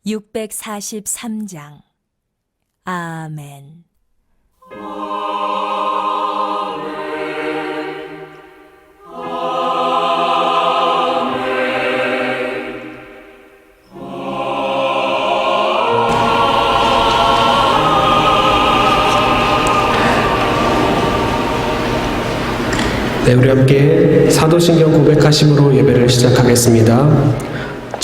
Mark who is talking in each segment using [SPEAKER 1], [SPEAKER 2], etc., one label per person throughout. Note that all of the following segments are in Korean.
[SPEAKER 1] 643장. 아멘.
[SPEAKER 2] 네, 우리 함께 사도신경 고백하심으로 예배를 시작하겠습니다.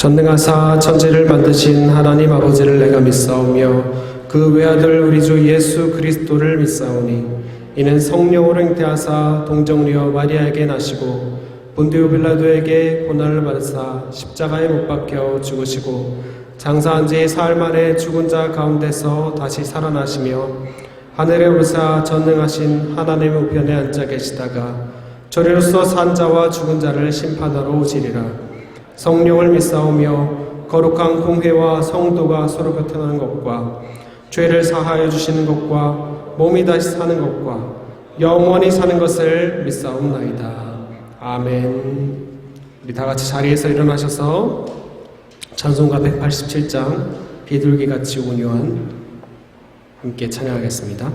[SPEAKER 2] 전능하사 천지를 만드신 하나님 아버지를 내가 믿사오며 그 외아들 우리 주 예수 그리스도를 믿사오니 이는 성령으로 잉태하사 동정녀 마리아에게 나시고 본디오 빌라도에게 고난을 받으사 십자가에 못 박혀 죽으시고 장사한 지 사흘 만에 죽은 자 가운데서 다시 살아나시며 하늘에 오르사 전능하신 하나님 우편에 앉아 계시다가 저리로서 산 자와 죽은 자를 심판하러 오시리라. 성령을 믿사오며 거룩한 공회와 성도가 서로 교통하는 것과 죄를 사하여 주시는 것과 몸이 다시 사는 것과 영원히 사는 것을 믿사옵나이다. 아멘. 우리 다 같이 자리에서 일어나셔서 찬송가 187장 비둘기같이 온유한 함께 찬양하겠습니다.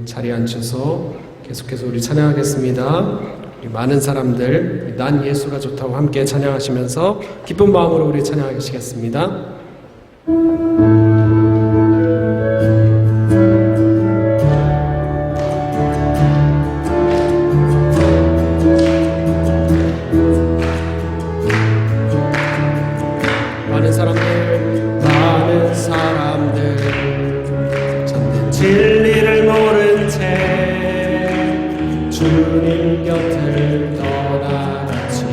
[SPEAKER 2] 자리에 앉혀서 계속해서 우리 찬양하겠습니다. 우리 많은 사람들 난 예수가 좋다고 함께 찬양하시면서 기쁜 마음으로 우리 찬양하시겠습니다. 많은 사람들 찾는 진리를 모른 채 주님 곁을 떠나갔지만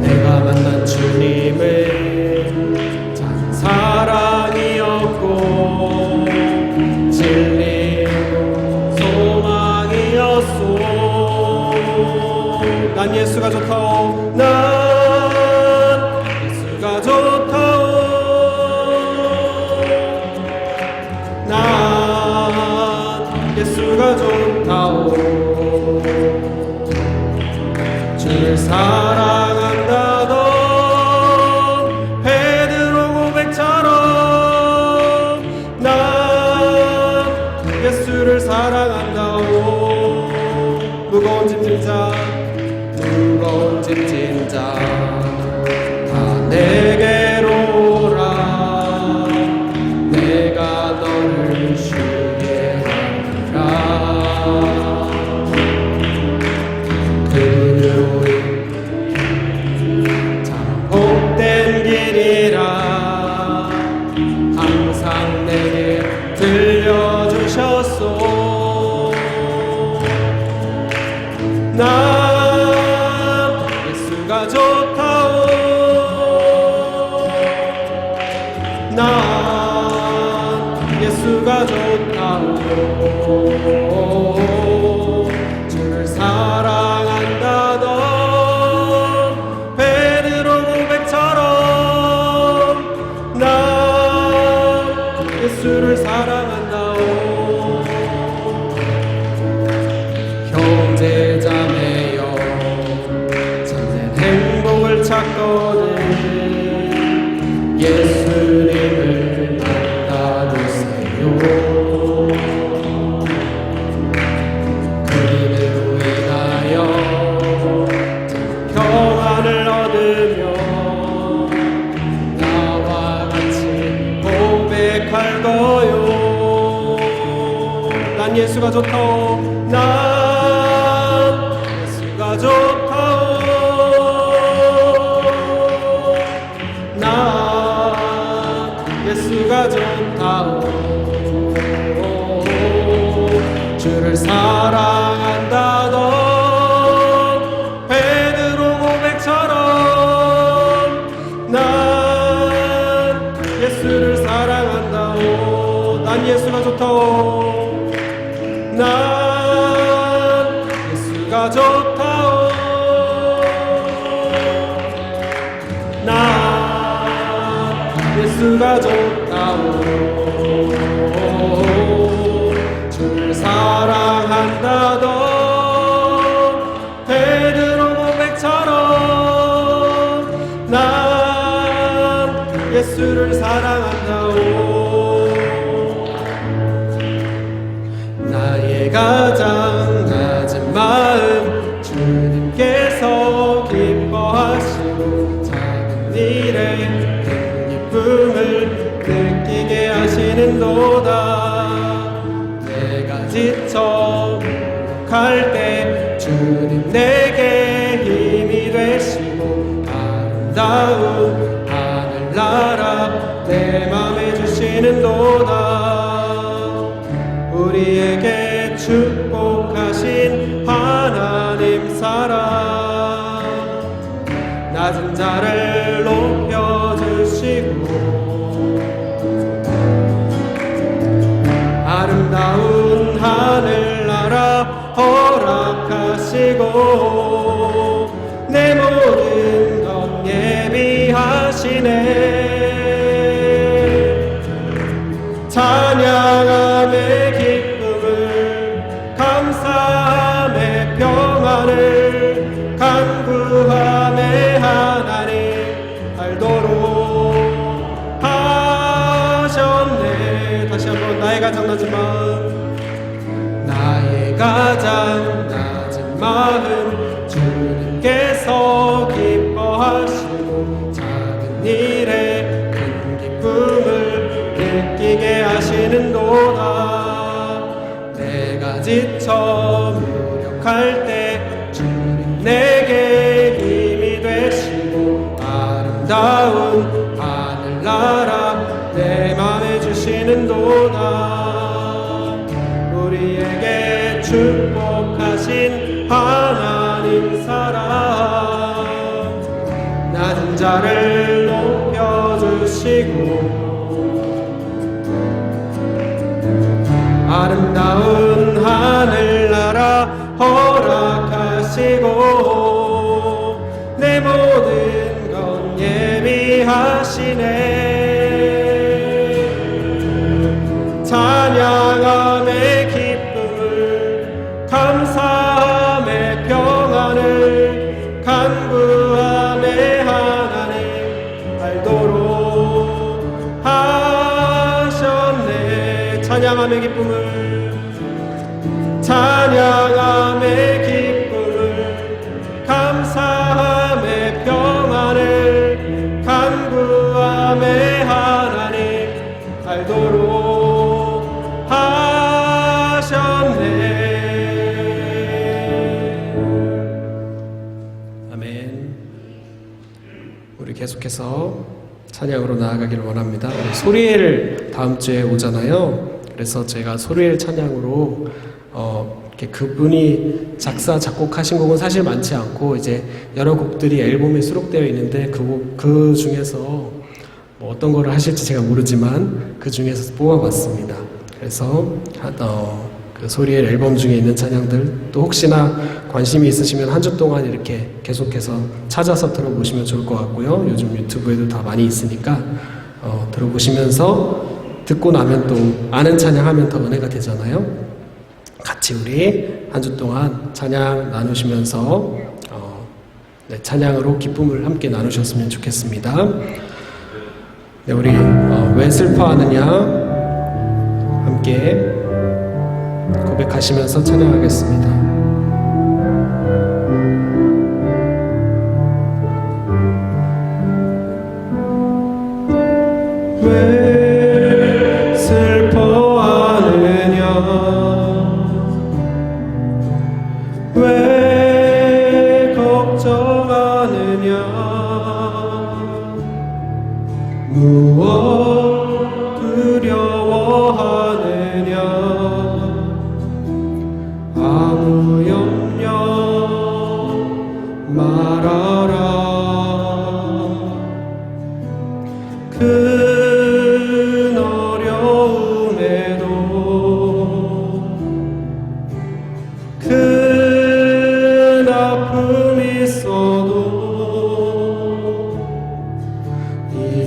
[SPEAKER 2] 내가 만난 주님은 참 사랑이었고 진리로 소망 예수가 좋다오. 주를 사랑한다던 베드로 고백처럼 난 예수를 사랑한다오. 무거운 짐진 자 다 내게로 오라. 내가 너를 쉬게 하리라. 그로 참 복된 길이라 항상 내게 들려주셨소. 난 예수가 좋다오. 난 예수가 좋다오. 주를 사랑한다던 베드로 고백처럼 난 예수를 사랑한다오. 형제 자매여 참된 행복을 찾거든 예수님을 만나주세요. 그리로 인하여 평안을 얻으며 나와 같이 고백할 거요. 난 예수가 좋다오. 난 예수가 좋다오. 예수가 좋다오. 주를 사랑한다던 베드로 고백처럼 난 예수를 사랑한다오. 난 예수가 좋다오. 난 예수가 좋다오. 예수가 좋다오. 주를 사랑한다던 베드로 고백처럼 난 예수를 사랑한다오. 나의 가장 낮은 마음 주님께서 기뻐하시고 작은 일에 기쁨을 느끼게 하시는도다. 내가 지쳐 갈 때 주님 내게 힘이 되시고 아름다운 하늘나라 내 맘에 주시는도다. 우리에게 축복하신 하나님 사랑 낮은 자를 높여주시고 아름다운 하늘나라 허락하시고 내 모든 것 예비하시네. 찬양함의 기쁨을 감사함의 평안을 간구함의 하나님 알도록 하셨네. 다시 한번 나의 가장 낮은 마음 나의 가장 낮은 마음 주님께서 기뻐하시고 작은 일에 큰 기쁨을 느끼게 하시는도다. 내가 지쳐 무력할 때 주님 내게 힘이 되시고 아름다운 하늘나라 내 맘에 주시는도다. 우리에게 축복하신 하나님 사랑 낮은 자를 높여주시고 아름다운 하늘나라 허락하시고 내 모든 건 예비하시네. 찬양함의 기쁨을 기쁨을 찬양함의 기쁨을 감사함의 평안을 간구함의 하나님 알도록 하셨네. 아멘. 우리 계속해서 찬양으로 나아가기를 원합니다. 소리엘 다음 주에 오잖아요. 그래서 제가 소리엘 찬양으로 이렇게 그분이 작사 작곡하신 곡은 사실 많지 않고 이제 여러 곡들이 앨범에 수록되어 있는데 그 중에서 뭐 어떤 거를 하실지 제가 모르지만 그 중에서 뽑아봤습니다. 그래서 그 소리엘 앨범 중에 있는 찬양들 또 혹시나 관심이 있으시면 한 주 동안 이렇게 계속해서 찾아서 들어보시면 좋을 것 같고요. 요즘 유튜브에도 다 많이 있으니까 들어보시면서 듣고 나면 또 아는 찬양하면 더 은혜가 되잖아요. 같이 우리 한 주 동안 찬양 나누시면서 네, 찬양으로 기쁨을 함께 나누셨으면 좋겠습니다. 네, 우리 왜 슬퍼하느냐 함께 고백하시면서 찬양하겠습니다. 왜 슬퍼하느냐 왜 걱정하느냐 무엇 두려워하느냐 아무 염려 말아라 큰 어려움에도 큰 아픔이 있어도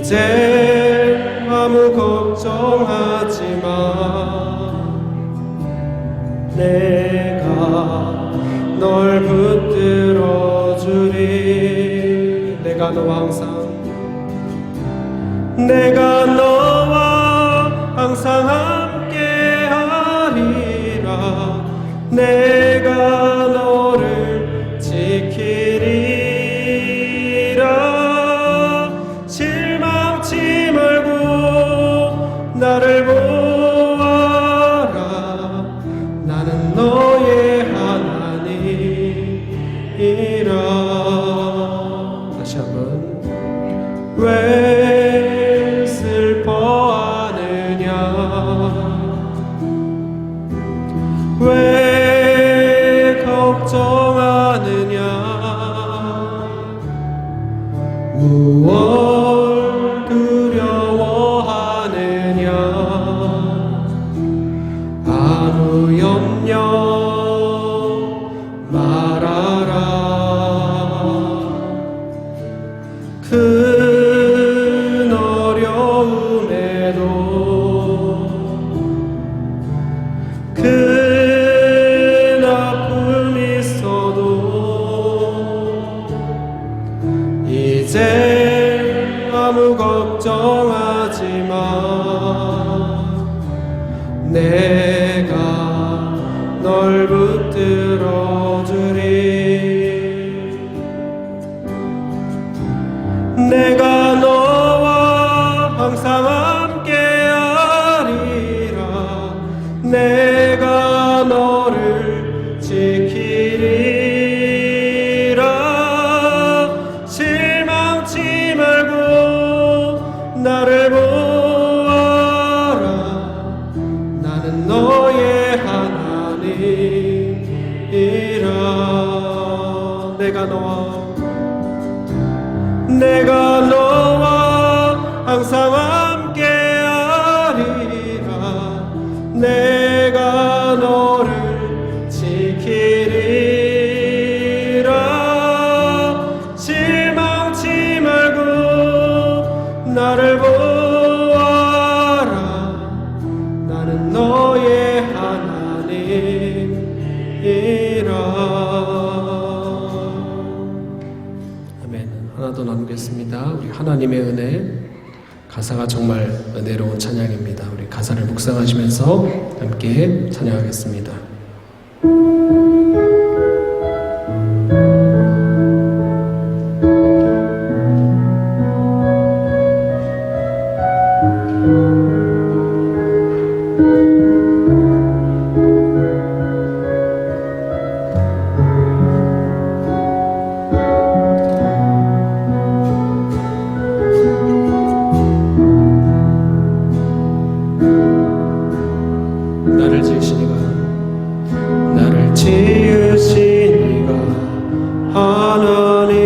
[SPEAKER 2] 이제 아무 걱정하지 마 내가 널 붙들어 주리 내가 너와 항상 함께 하리라 내가 너를 지키리라 실망치 말고 나를 보아라 나는 너의 하나님이라. 다시 한번 왜 슬퍼하느냐 왜 걱정하느냐 무엇 두려워하느냐 아무 염려 말아라 큰 어려움에도 큰 아픔이 있어도 이제 아무 걱정하지 마 내가 널 붙들어 주리 내가 너와 항상 함께 하리라 내가 너를 지키리라 실망치 말고 나를 보아라 나는 너의 하나님이라 내가 너와 항상 함께 하리라 내가 너를 지키리라 실망치 말고 나를 보아라 나는 너의 하나님이라. 하나 더 나누겠습니다. 우리 하나님의 은혜 가사가 정말 은혜로운 찬양입니다. 우리 가사를 묵상하시면서 함께 찬양하겠습니다. 나를 지으신 이가 하나님,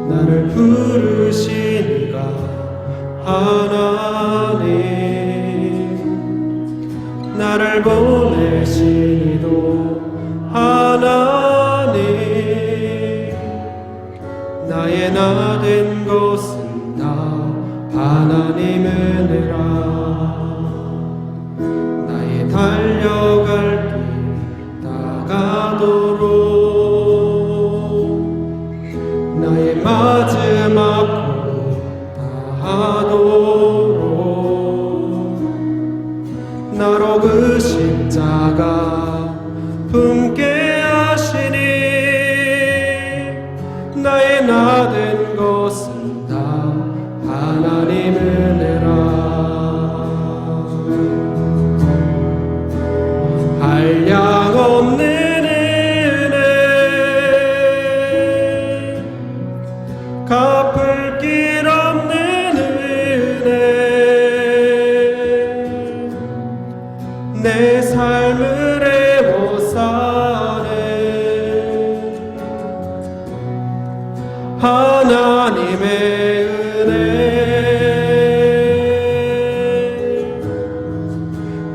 [SPEAKER 2] 나를 부르신 이가 하나님, 나를 보내신 이도 하나님, 나의 나 된 것은 다 하나님 은혜라. 달려갈 길 다가도록 나의 마지막 고 다하도록 나로 그 십자가 품게 하시니 나의 나 된 것은 다 하나님 은혜라. 한량없는 은혜, 갚을 길 없는 은혜, 내 삶을 애워싸네. 하나님의 은혜,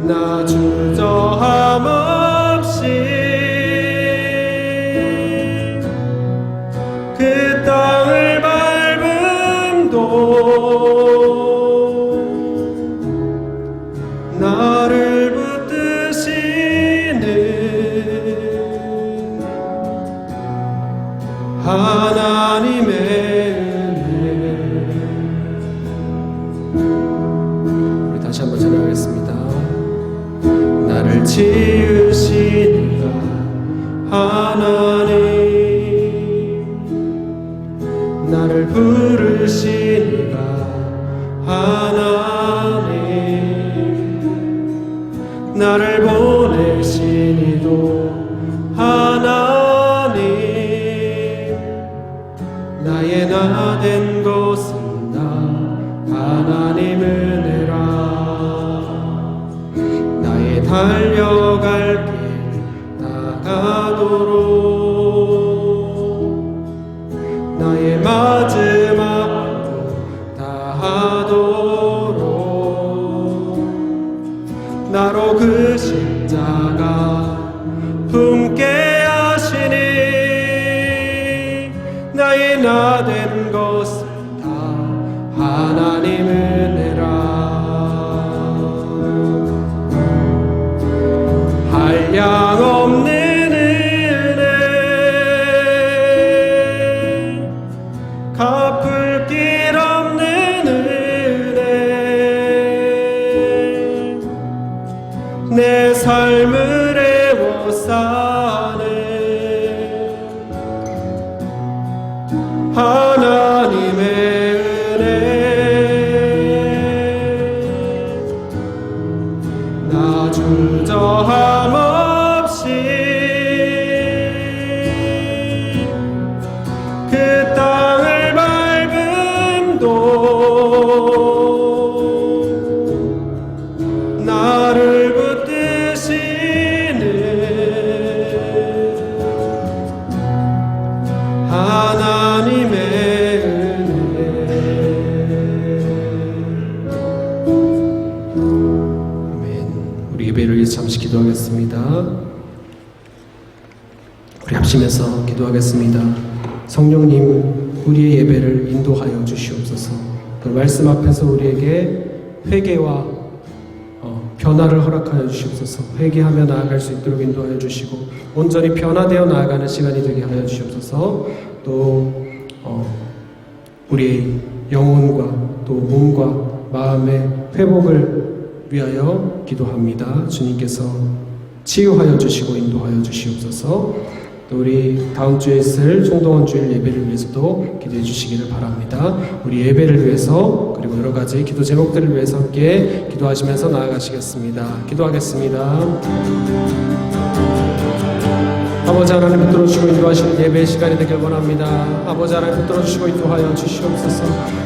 [SPEAKER 2] 나 주저함 없이 그 땅을 밟음도 나를 붙드시는 하나님의 은혜. 우리 다시 한번 찬양하겠습니다. 나를 지으신 이가 하나님, 나를 부르신 이가 하나님, 나를 보내신 이도 하나님, 나의 나 된 것은 다 하나님 은혜라. 나의 달려갈 길 다가도록 나의 마지막도 다하도록 나로 그 십자가 품게 하시니 나의 나 된 것은 다 하나님 은혜라. 한량없는 은혜, 갚을 길 없는 은혜, 내 삶을 애워싸네. 하나님의 은혜, 나 주저함 없이 그 땅을 밟음도 나를 붙드시는 하나님의 예배를 위해서 잠시 기도하겠습니다. 우리 합심해서 기도하겠습니다. 성령님, 우리의 예배를 인도하여 주시옵소서. 그 말씀 앞에서 우리에게 회개와 변화를 허락하여 주시옵소서. 회개하며 나아갈 수 있도록 인도하여 주시고 온전히 변화되어 나아가는 시간이 되게 하여 주시옵소서. 또 우리의 영혼과 또 몸과 마음의 회복을 위하여 기도합니다. 주님께서 치유하여 주시고 인도하여 주시옵소서. 또 우리 다음 주에 있을 총동원 주일 예배를 위해서도 기도해 주시기를 바랍니다. 우리 예배를 위해서 그리고 여러 가지 기도 제목들을 위해서 함께 기도하시면서 나아가시겠습니다. 기도하겠습니다. 아버지 하나님 붙들어주시고 인도하시는 예배의 시간이 되길 원합니다. 아버지 하나님 붙들어주시고 인도하여 주시옵소서.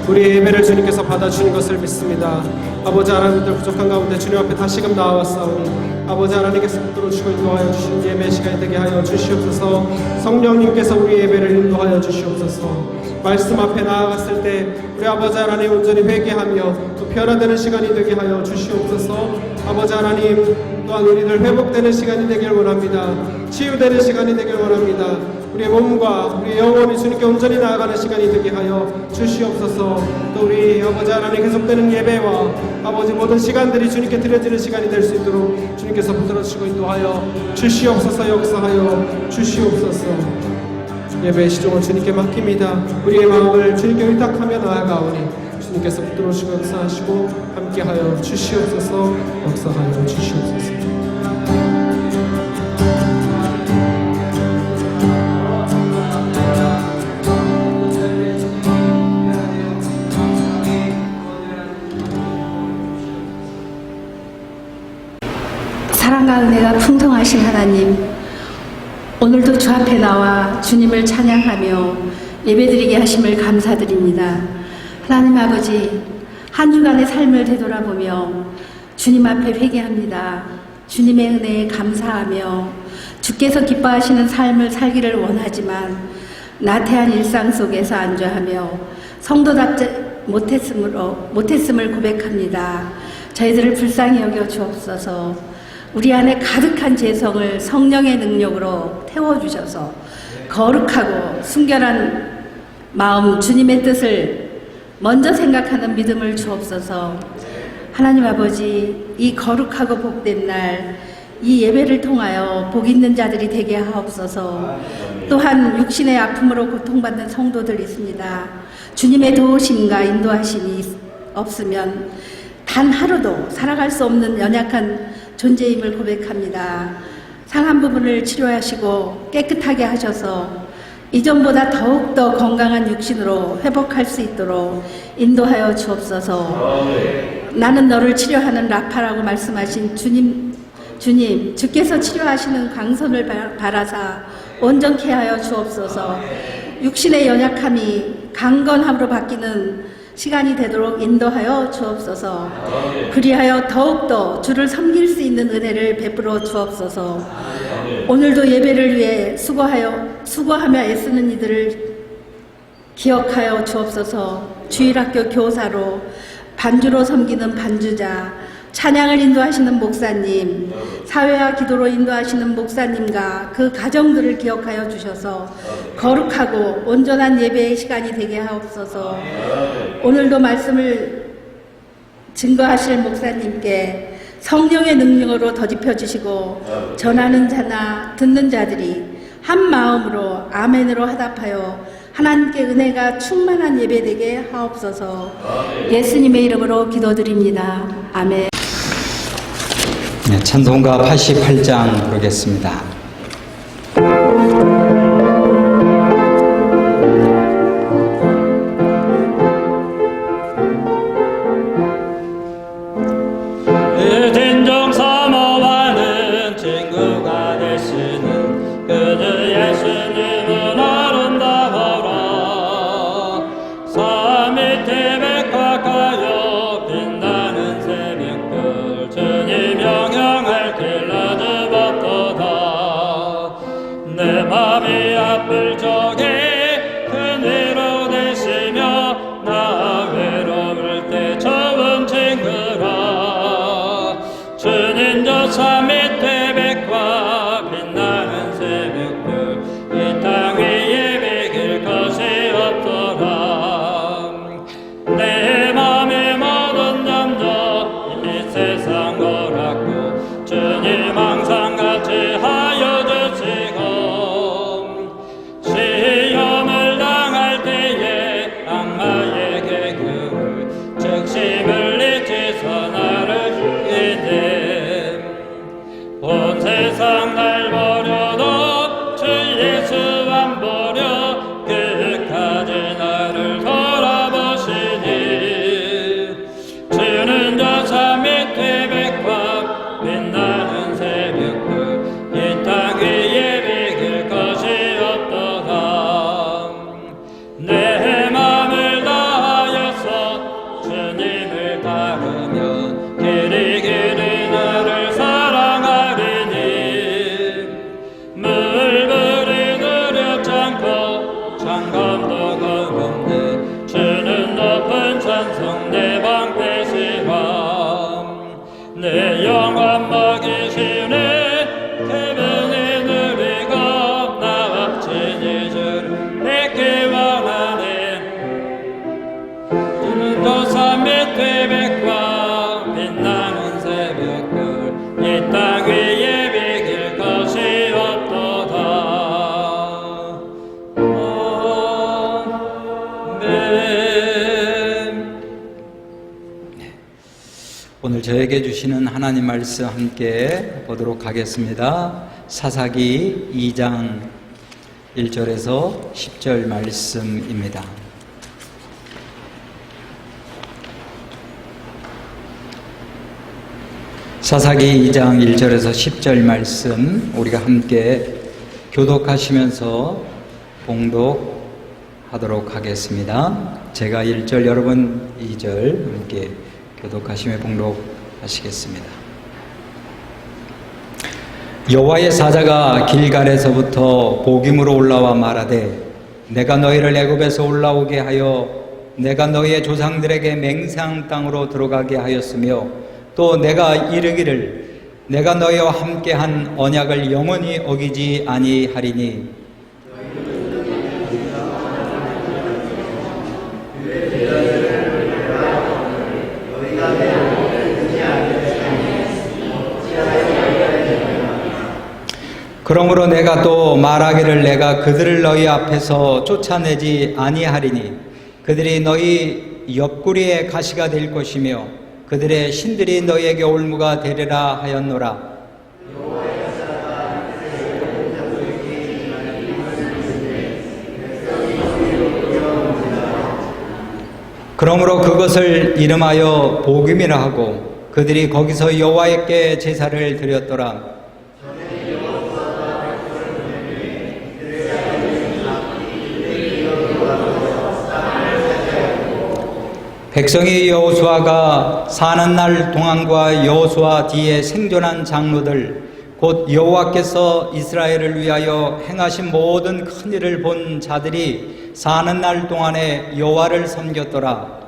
[SPEAKER 2] 우리 예배를 주님께서 받아주신 것을 믿습니다. 아버지 하나님들 부족한 가운데 주님 앞에 다시금 나와왔사오니 아버지 하나님께서 붙들어주시고 인도하여 주시는 예배의 시간이 되게 하여 주시옵소서. 성령님께서 우리 예배를 인도하여 주시옵소서. 말씀 앞에 나아갔을 때 우리 아버지 하나님 온전히 회개하며 또 변화되는 시간이 되게 하여 주시옵소서. 아버지 하나님 또한 우리들 회복되는 시간이 되길 원합니다. 치유되는 시간이 되길 원합니다. 우리의 몸과 우리의 영혼이 주님께 온전히 나아가는 시간이 되게 하여 주시옵소서. 또 우리 아버지 하나님 계속되는 예배와 아버지 모든 시간들이 주님께 드려지는 시간이 될 수 있도록 주님께서 붙들어주시고 인도하여 주시옵소서. 역사하여 주시옵소서. 예배의 시종을 주님께 맡깁니다. 우리의 마음을 주님께 의탁하며 나아가오니 주님께서 붙들어주시고 역사하시고 함께하여 주시옵소서. 역사하여 주시옵소서.
[SPEAKER 3] 사랑과 은혜가 풍성하신 하나님, 오늘도 주 앞에 나와 주님을 찬양하며 예배드리게 하심을 감사드립니다. 하나님 아버지, 한 주간의 삶을 되돌아보며 주님 앞에 회개합니다. 주님의 은혜에 감사하며 주께서 기뻐하시는 삶을 살기를 원하지만 나태한 일상 속에서 안주하며 성도답지 못했음을 고백합니다. 저희들을 불쌍히 여겨 주옵소서. 우리 안에 가득한 재성을 성령의 능력으로 태워주셔서 거룩하고 순결한 마음, 주님의 뜻을 먼저 생각하는 믿음을 주옵소서. 하나님 아버지, 이 거룩하고 복된 날, 이 예배를 통하여 복 있는 자들이 되게 하옵소서. 또한 육신의 아픔으로 고통받는 성도들 있습니다. 주님의 도우심과 인도하심이 없으면 단 하루도 살아갈 수 없는 연약한 존재임을 고백합니다. 상한 부분을 치료하시고 깨끗하게 하셔서 이전보다 더욱더 건강한 육신으로 회복할 수 있도록 인도하여 주옵소서. 나는 너를 치료하는 라파라고 말씀하신 주님, 주께서 치료하시는 광선을 바라사 온전케 하여 주옵소서. 육신의 연약함이 강건함으로 바뀌는 시간이 되도록 인도하여 주옵소서. 그리하여 더욱더 주를 섬길 수 있는 은혜를 베풀어 주옵소서. 오늘도 예배를 위해 수고하며 애쓰는 이들을 기억하여 주옵소서. 주일학교 교사로 반주로 섬기는 반주자, 찬양을 인도하시는 목사님, 사회와 기도로 인도하시는 목사님과 그 가정들을 기억하여 주셔서 거룩하고 온전한 예배의 시간이 되게 하옵소서. 오늘도 말씀을 증거하실 목사님께 성령의 능력으로 더집혀 주시고 전하는 자나 듣는 자들이 한 마음으로 아멘으로 화답하여 하나님께 은혜가 충만한 예배 되게 하옵소서. 예수님의 이름으로 기도드립니다. 아멘.
[SPEAKER 4] 네, 찬송가 88장 부르겠습니다.
[SPEAKER 5] 진정 사모하는 친구가 되시는 그주 예수님은 아름다워라. 산 밑에 백화가요 빛나는 새벽별 주님 영향을 길러주 받도다. 내 맘이 아플 적에 큰 위로 되시며 나 외로울 때 좋은 친구라. 주님 저 산 밑에 백화 빛나는 새벽별 이 땅 위에 비길 것이 없더라. 내 맘의 모든 염려 이 세상 고락고 주님 항상 같이 하여 주시고 시험을 당할 때에 악마의 계급을 즉시 물리 내 영광 먹이시네 태변의 누리가 나와 지지주를 내게 원하네 주는 도삼의 퇴백과 빛나는 새벽별 이 땅 위에 비길 것이 없도다. 아멘.
[SPEAKER 4] 오늘 저에게 주시는 하나님 말씀 함께 보도록 하겠습니다. 사사기 2장 1절에서 10절 말씀입니다. 사사기 2장 1절에서 10절 말씀 우리가 함께 교독하시면서 봉독하도록 하겠습니다. 제가 1절 여러분 2절 함께 교독하시며 봉독하시겠습니다. 여호와의 사자가 길갈에서부터 보김으로 올라와 말하되 내가 너희를 애굽에서 올라오게 하여 내가 너희의 조상들에게 맹세한 땅으로 들어가게 하였으며 또 내가 이르기를 내가 너희와 함께한 언약을 영원히 어기지 아니하리니 그러므로 내가 또 말하기를 내가 그들을 너희 앞에서 쫓아내지 아니하리니 그들이 너희 옆구리에 가시가 될 것이며 그들의 신들이 너희에게 올무가 되리라 하였노라. 그러므로 그것을 이름하여 보김이라 하고 그들이 거기서 여호와께 제사를 드렸더라. 백성이 여호수아가 사는 날 동안과 여호수아 뒤에 생존한 장로들 곧 여호와께서 이스라엘을 위하여 행하신 모든 큰 일을 본 자들이 사는 날 동안에 여호와를 섬겼더라.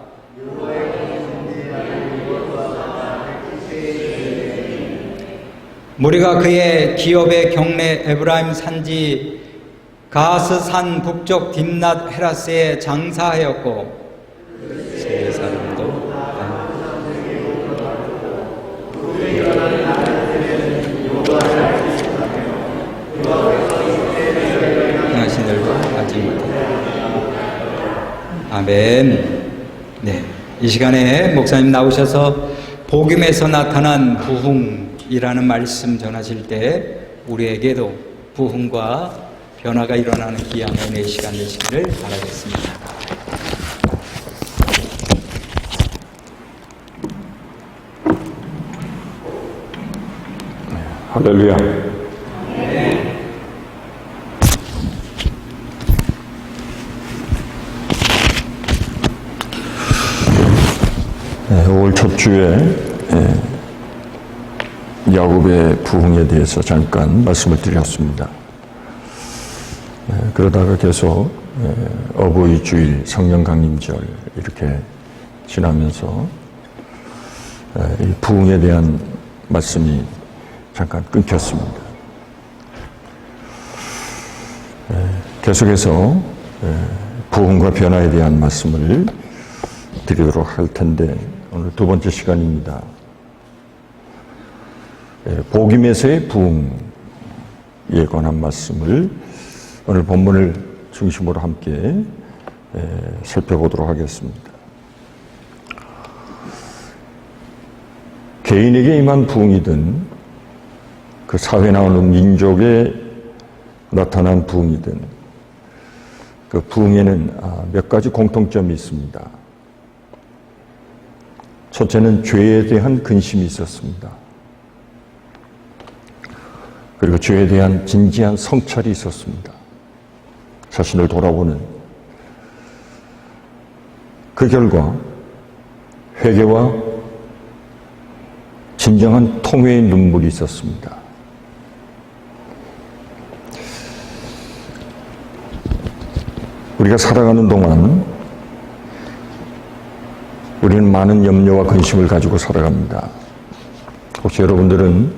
[SPEAKER 4] 무리가 그의 기업의 경내 에브라임 산지 가스 산 북쪽 딥낫 헤라스에 장사하였고 세 사람도 행하신 일도 하지 못하고 아멘. 네, 이 시간에 목사님 나오셔서 복음에서 나타난 부흥이라는 말씀 전하실 때 우리에게도 부흥과 변화가 일어나는 귀한 은혜의 시간 되시기를 바라겠습니다.
[SPEAKER 6] 할렐루야. 네, 5월 첫 주에 야곱의 부흥에 대해서 잠깐 말씀을 드렸습니다. 그러다가 계속 어버이 주일, 성령 강림절 이렇게 지나면서 이 부흥에 대한 말씀이 잠깐 끊겼습니다. 계속해서 부흥과 변화에 대한 말씀을 드리도록 할 텐데 오늘 두 번째 시간입니다. 복음에서의 부흥에 관한 말씀을 오늘 본문을 중심으로 함께 살펴보도록 하겠습니다. 개인에게 임한 부흥이든 그 사회에 나오는 민족에 나타난 부흥이든 그 부흥에는 몇 가지 공통점이 있습니다. 첫째는 죄에 대한 근심이 있었습니다. 그리고 죄에 대한 진지한 성찰이 있었습니다. 자신을 돌아보는 그 결과 회개와 진정한 통회의 눈물이 있었습니다. 우리가 살아가는 동안 우리는 많은 염려와 근심을 가지고 살아갑니다. 혹시 여러분들은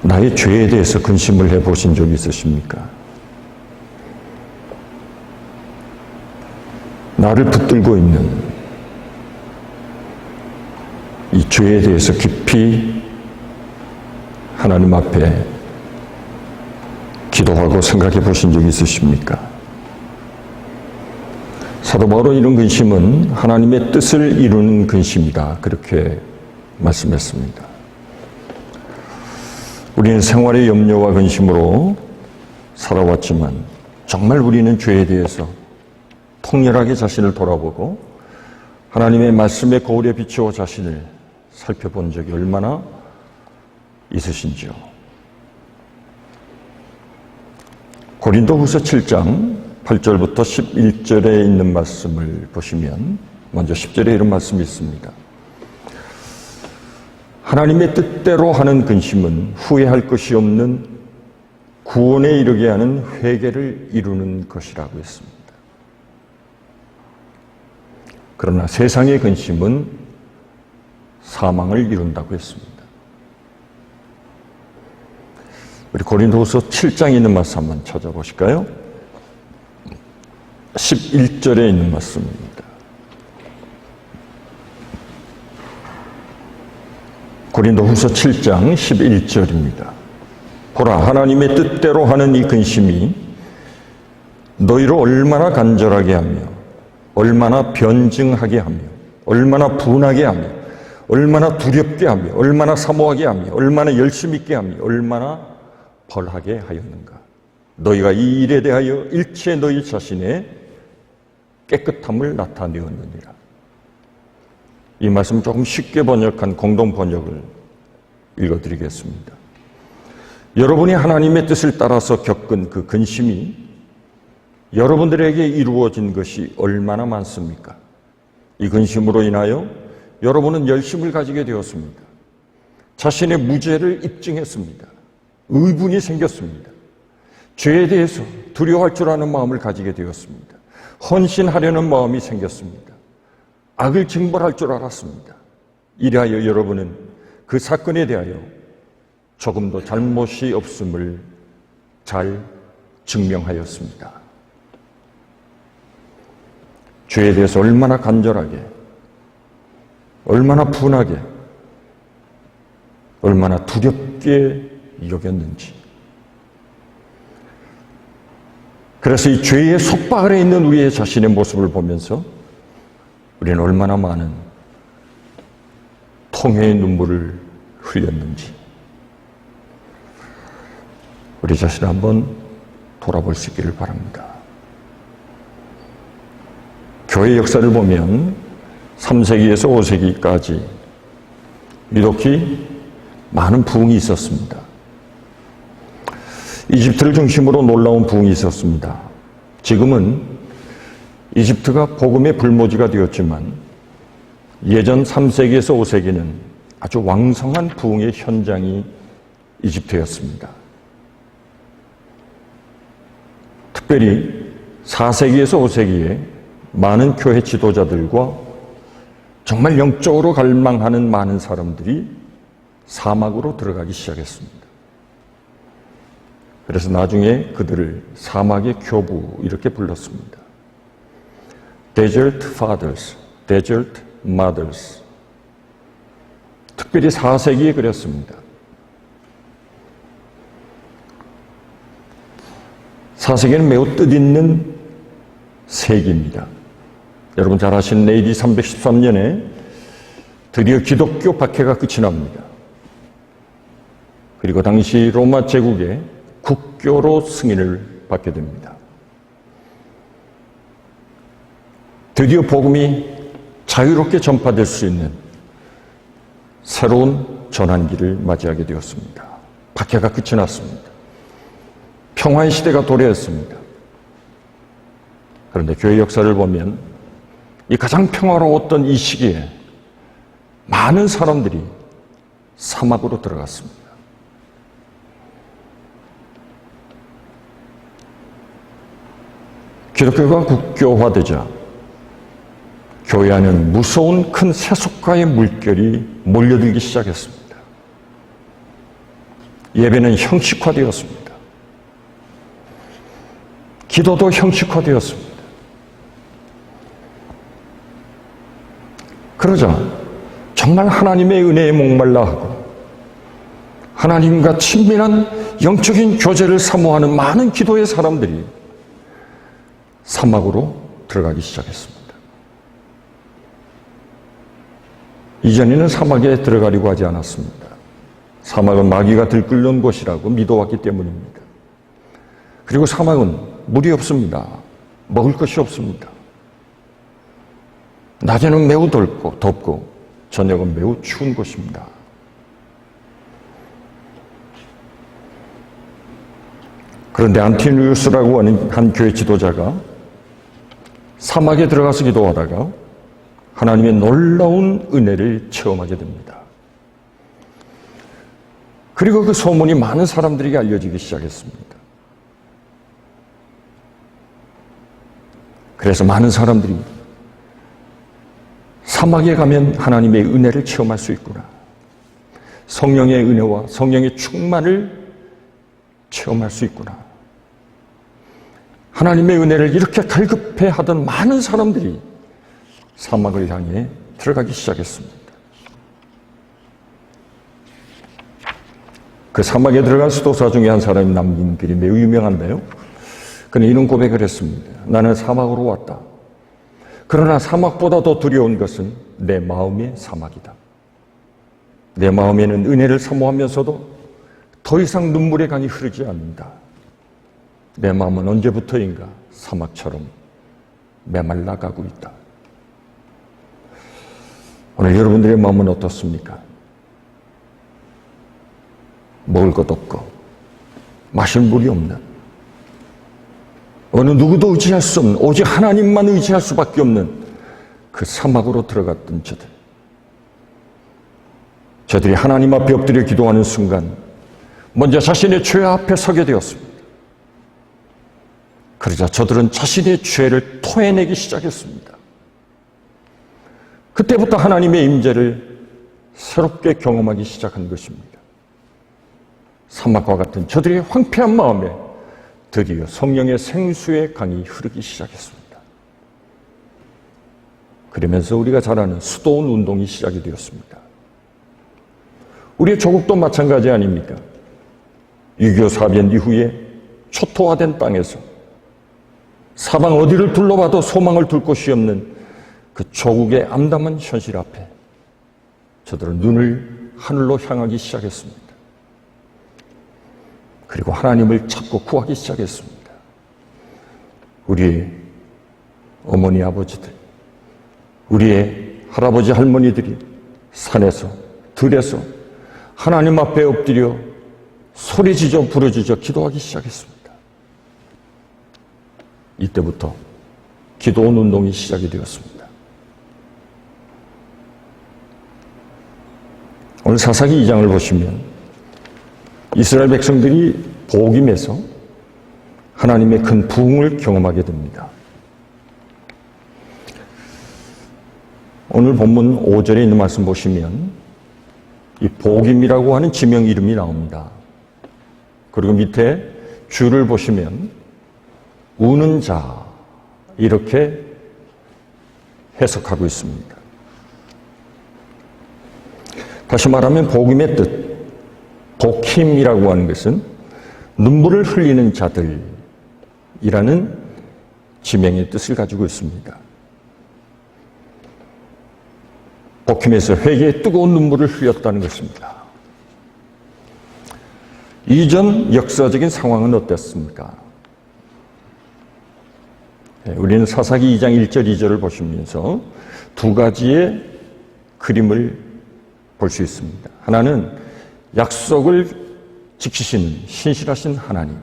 [SPEAKER 6] 나의 죄에 대해서 근심을 해보신 적이 있으십니까? 나를 붙들고 있는 이 죄에 대해서 깊이 하나님 앞에 기도하고 생각해 보신 적이 있으십니까? 사도 바울은 이런 근심은 하나님의 뜻을 이루는 근심이다, 그렇게 말씀했습니다. 우리는 생활의 염려와 근심으로 살아왔지만 정말 우리는 죄에 대해서 통렬하게 자신을 돌아보고 하나님의 말씀의 거울에 비추어 자신을 살펴본 적이 얼마나 있으신지요? 고린도후서 7장 8절부터 11절에 있는 말씀을 보시면 먼저 10절에 이런 말씀이 있습니다. 하나님의 뜻대로 하는 근심은 후회할 것이 없는 구원에 이르게 하는 회개를 이루는 것이라고 했습니다. 그러나 세상의 근심은 사망을 이룬다고 했습니다. 우리 고린도후서 7장에 있는 말씀 한번 찾아보실까요? 11절에 있는 말씀입니다. 고린도후서 7장 11절입니다. 보라, 하나님의 뜻대로 하는 이 근심이 너희를 얼마나 간절하게 하며 얼마나 변증하게 하며 얼마나 분하게 하며 얼마나 두렵게 하며 얼마나 사모하게 하며 얼마나 열심 있게 하며 얼마나 벌하게 하였는가. 너희가 이 일에 대하여 일체 너희 자신의 깨끗함을 나타내었느니라. 이 말씀 조금 쉽게 번역한 공동 번역을 읽어드리겠습니다. 여러분이 하나님의 뜻을 따라서 겪은 그 근심이 여러분들에게 이루어진 것이 얼마나 많습니까? 이 근심으로 인하여 여러분은 열심을 가지게 되었습니다. 자신의 무죄를 입증했습니다. 의분이 생겼습니다. 죄에 대해서 두려워할 줄 아는 마음을 가지게 되었습니다. 헌신하려는 마음이 생겼습니다. 악을 징벌할 줄 알았습니다. 이래하여 여러분은 그 사건에 대하여 조금도 잘못이 없음을 잘 증명하였습니다. 죄에 대해서 얼마나 간절하게, 얼마나 분하게, 얼마나 두렵게 여겼는지. 그래서 이 죄의 속박을에 있는 우리의 자신의 모습을 보면서 우리는 얼마나 많은 통회의 눈물을 흘렸는지 우리 자신을 한번 돌아볼 수 있기를 바랍니다. 교회 역사를 보면 3세기에서 5세기까지 유독히 많은 부흥이 있었습니다. 이집트를 중심으로 놀라운 부흥이 있었습니다. 지금은 이집트가 복음의 불모지가 되었지만 예전 3세기에서 5세기는 아주 왕성한 부흥의 현장이 이집트였습니다. 특별히 4세기에서 5세기에 많은 교회 지도자들과 정말 영적으로 갈망하는 많은 사람들이 사막으로 들어가기 시작했습니다. 그래서 나중에 그들을 사막의 교부 이렇게 불렀습니다. Desert Fathers, Desert Mothers. 특별히 4세기에 그랬습니다. 4세기는 매우 뜻있는 세기입니다. 여러분 잘 아시는 AD 313년에 드디어 기독교 박해가 끝이 납니다. 그리고 당시 로마 제국의 국교로 승인을 받게 됩니다. 드디어 복음이 자유롭게 전파될 수 있는 새로운 전환기를 맞이하게 되었습니다. 박해가 끝이 났습니다. 평화의 시대가 도래했습니다. 그런데 교회 역사를 보면 이 가장 평화로웠던 이 시기에 많은 사람들이 사막으로 들어갔습니다. 기독교가 국교화되자 교회 안에는 무서운 큰 세속과의 물결이 몰려들기 시작했습니다. 예배는 형식화되었습니다. 기도도 형식화되었습니다. 그러자 정말 하나님의 은혜에 목말라 하고 하나님과 친밀한 영적인 교제를 사모하는 많은 기도의 사람들이 사막으로 들어가기 시작했습니다. 이전에는 사막에 들어가려고 하지 않았습니다. 사막은 마귀가 들끓는 곳이라고 믿어왔기 때문입니다. 그리고 사막은 물이 없습니다. 먹을 것이 없습니다. 낮에는 매우 덥고 저녁은 매우 추운 곳입니다. 그런데 안티누스라고 하는 한 교회 지도자가 사막에 들어가서 기도하다가 하나님의 놀라운 은혜를 체험하게 됩니다. 그리고 그 소문이 많은 사람들에게 알려지기 시작했습니다. 그래서 많은 사람들이 사막에 가면 하나님의 은혜를 체험할 수 있구나. 성령의 은혜와 성령의 충만을 체험할 수 있구나. 하나님의 은혜를 이렇게 갈급해 하던 많은 사람들이 사막을 향해 들어가기 시작했습니다. 그 사막에 들어간 수도사 중에 한 사람이 남긴 글이 매우 유명한데요. 그는 이런 고백을 했습니다. 나는 사막으로 왔다. 그러나 사막보다 더 두려운 것은 내 마음의 사막이다. 내 마음에는 은혜를 사모하면서도 더 이상 눈물의 강이 흐르지 않는다. 내 마음은 언제부터인가 사막처럼 메말라가고 있다. 오늘 여러분들의 마음은 어떻습니까? 먹을 것 없고 마실 물이 없는, 어느 누구도 의지할 수 없는, 오직 하나님만 의지할 수밖에 없는 그 사막으로 들어갔던 저들이 하나님 앞에 엎드려 기도하는 순간 먼저 자신의 죄 앞에 서게 되었습니다. 그러자 저들은 자신의 죄를 토해내기 시작했습니다. 그때부터 하나님의 임재를 새롭게 경험하기 시작한 것입니다. 사막과 같은 저들의 황폐한 마음에 드디어 성령의 생수의 강이 흐르기 시작했습니다. 그러면서 우리가 잘 아는 수도원 운동이 시작이 되었습니다. 우리의 조국도 마찬가지 아닙니까? 6.25 사변 이후에 초토화된 땅에서 사방 어디를 둘러봐도 소망을 둘 곳이 없는 그 조국의 암담한 현실 앞에 저들은 눈을 하늘로 향하기 시작했습니다. 그리고 하나님을 찾고 구하기 시작했습니다. 우리의 어머니 아버지들, 우리의 할아버지 할머니들이 산에서 들에서 하나님 앞에 엎드려 소리지져 부르짖어 기도하기 시작했습니다. 이때부터 기도원 운동이 시작이 되었습니다. 오늘 사사기 2장을 보시면 이스라엘 백성들이 복임에서 하나님의 큰 부흥을 경험하게 됩니다. 오늘 본문 5절에 있는 말씀 보시면 이 복임이라고 하는 지명 이름이 나옵니다. 그리고 밑에 줄을 보시면 우는 자 이렇게 해석하고 있습니다. 다시 말하면 복임의 뜻, 복힘이라고 하는 것은 눈물을 흘리는 자들이라는 지명의 뜻을 가지고 있습니다. 복힘에서 회개의 뜨거운 눈물을 흘렸다는 것입니다. 이전 역사적인 상황은 어땠습니까? 우리는 사사기 2장 1절 2절을 보시면서 두 가지의 그림을 볼 수 있습니다. 하나는 약속을 지키시는 신실하신 하나님.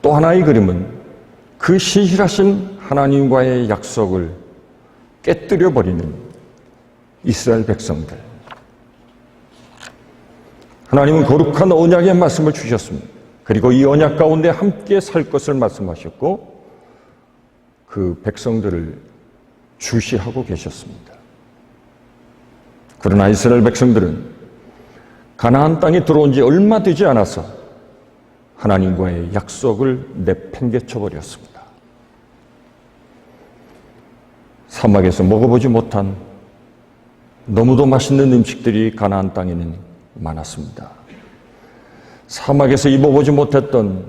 [SPEAKER 6] 또 하나의 그림은 그 신실하신 하나님과의 약속을 깨뜨려 버리는 이스라엘 백성들. 하나님은 거룩한 언약의 말씀을 주셨습니다. 그리고 이 언약 가운데 함께 살 것을 말씀하셨고 그 백성들을 주시하고 계셨습니다. 그러나 이스라엘 백성들은 가나안 땅에 들어온 지 얼마 되지 않아서 하나님과의 약속을 내팽개쳐 버렸습니다. 사막에서 먹어보지 못한 너무도 맛있는 음식들이 가나안 땅에는 많았습니다. 사막에서 입어보지 못했던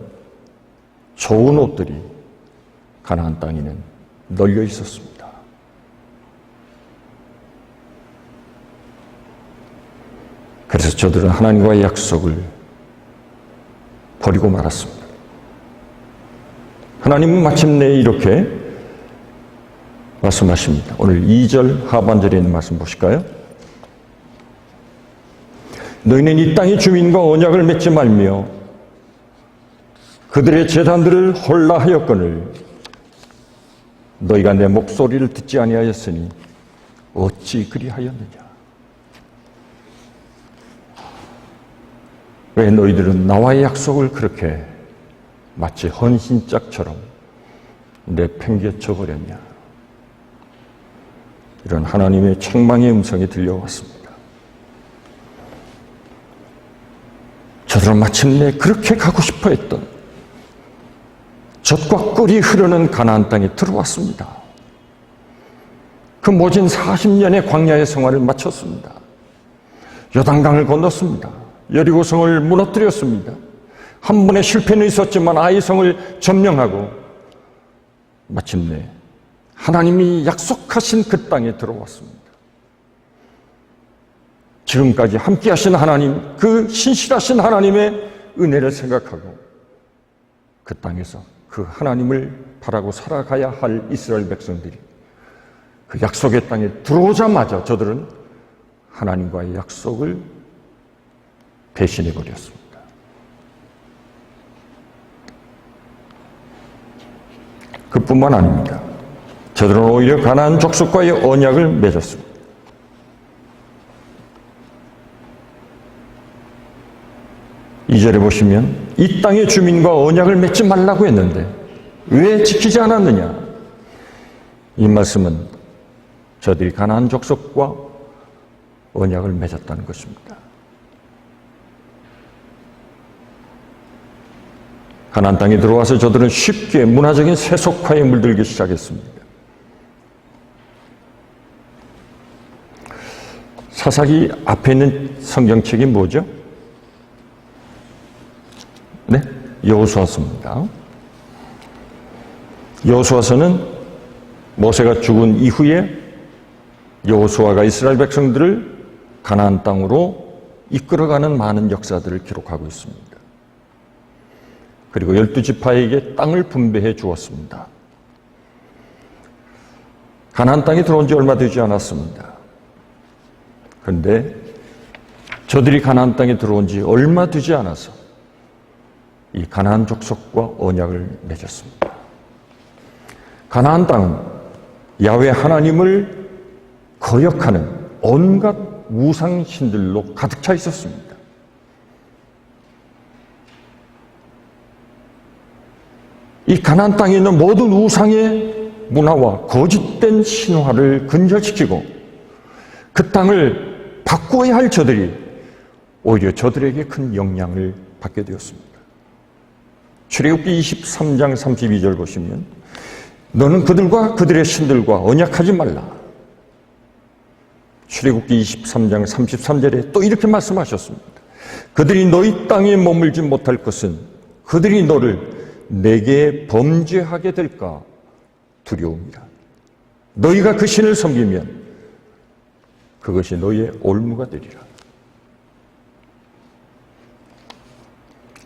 [SPEAKER 6] 좋은 옷들이 가나안 땅에는 널려 있었습니다. 그래서 저들은 하나님과의 약속을 버리고 말았습니다. 하나님은 마침내 이렇게 말씀하십니다. 오늘 2절 하반절에 있는 말씀 보실까요? 너희는 이 땅의 주민과 언약을 맺지 말며 그들의 제단들을 헐라하였거늘 너희가 내 목소리를 듣지 아니하였으니 어찌 그리하였느냐. 왜 너희들은 나와의 약속을 그렇게 마치 헌신짝처럼 내팽개쳐 버렸냐. 이런 하나님의 책망의 음성이 들려왔습니다. 저들은 마침내 그렇게 가고 싶어 했던 젖과 꿀이 흐르는 가나안 땅에 들어왔습니다. 그 모진 40년의 광야의 생활을 마쳤습니다. 요단강을 건넜습니다. 여리고성을 무너뜨렸습니다. 한 번의 실패는 있었지만 아이성을 점령하고 마침내 하나님이 약속하신 그 땅에 들어왔습니다. 지금까지 함께 하신 하나님, 그 신실하신 하나님의 은혜를 생각하고 그 땅에서 그 하나님을 바라고 살아가야 할 이스라엘 백성들이 그 약속의 땅에 들어오자마자 저들은 하나님과의 약속을 배신해버렸습니다. 그뿐만 아닙니다. 저들은 오히려 가나안 족속과의 언약을 맺었습니다. 이 절에 보시면 이 땅의 주민과 언약을 맺지 말라고 했는데 왜 지키지 않았느냐? 이 말씀은 저들이 가나안 족속과 언약을 맺었다는 것입니다. 가나안 땅에 들어와서 저들은 쉽게 문화적인 세속화에 물들기 시작했습니다. 사사기 앞에 있는 성경책이 뭐죠? 네, 여호수아서입니다. 여호수아서는 모세가 죽은 이후에 여호수아가 이스라엘 백성들을 가나안 땅으로 이끌어가는 많은 역사들을 기록하고 있습니다. 그리고 12지파에게 땅을 분배해 주었습니다. 가나안 땅에 들어온 지 얼마 되지 않았습니다. 그런데 저들이 가나안 땅에 들어온 지 얼마 되지 않아서 이 가나안 족속과 언약을 맺었습니다. 가나안 땅은 야훼 하나님을 거역하는 온갖 우상신들로 가득 차 있었습니다. 이 가나안 땅에 있는 모든 우상의 문화와 거짓된 신화를 근절시키고 그 땅을 바꾸어야 할 저들이 오히려 저들에게 큰 영향을 받게 되었습니다. 출애굽기 23장 32절 보시면 너는 그들과 그들의 신들과 언약하지 말라. 출애굽기 23장 33절에 또 이렇게 말씀하셨습니다. 그들이 너희 땅에 머물지 못할 것은 그들이 너를 내게 범죄하게 될까 두려움이라. 너희가 그 신을 섬기면 그것이 너희의 올무가 되리라.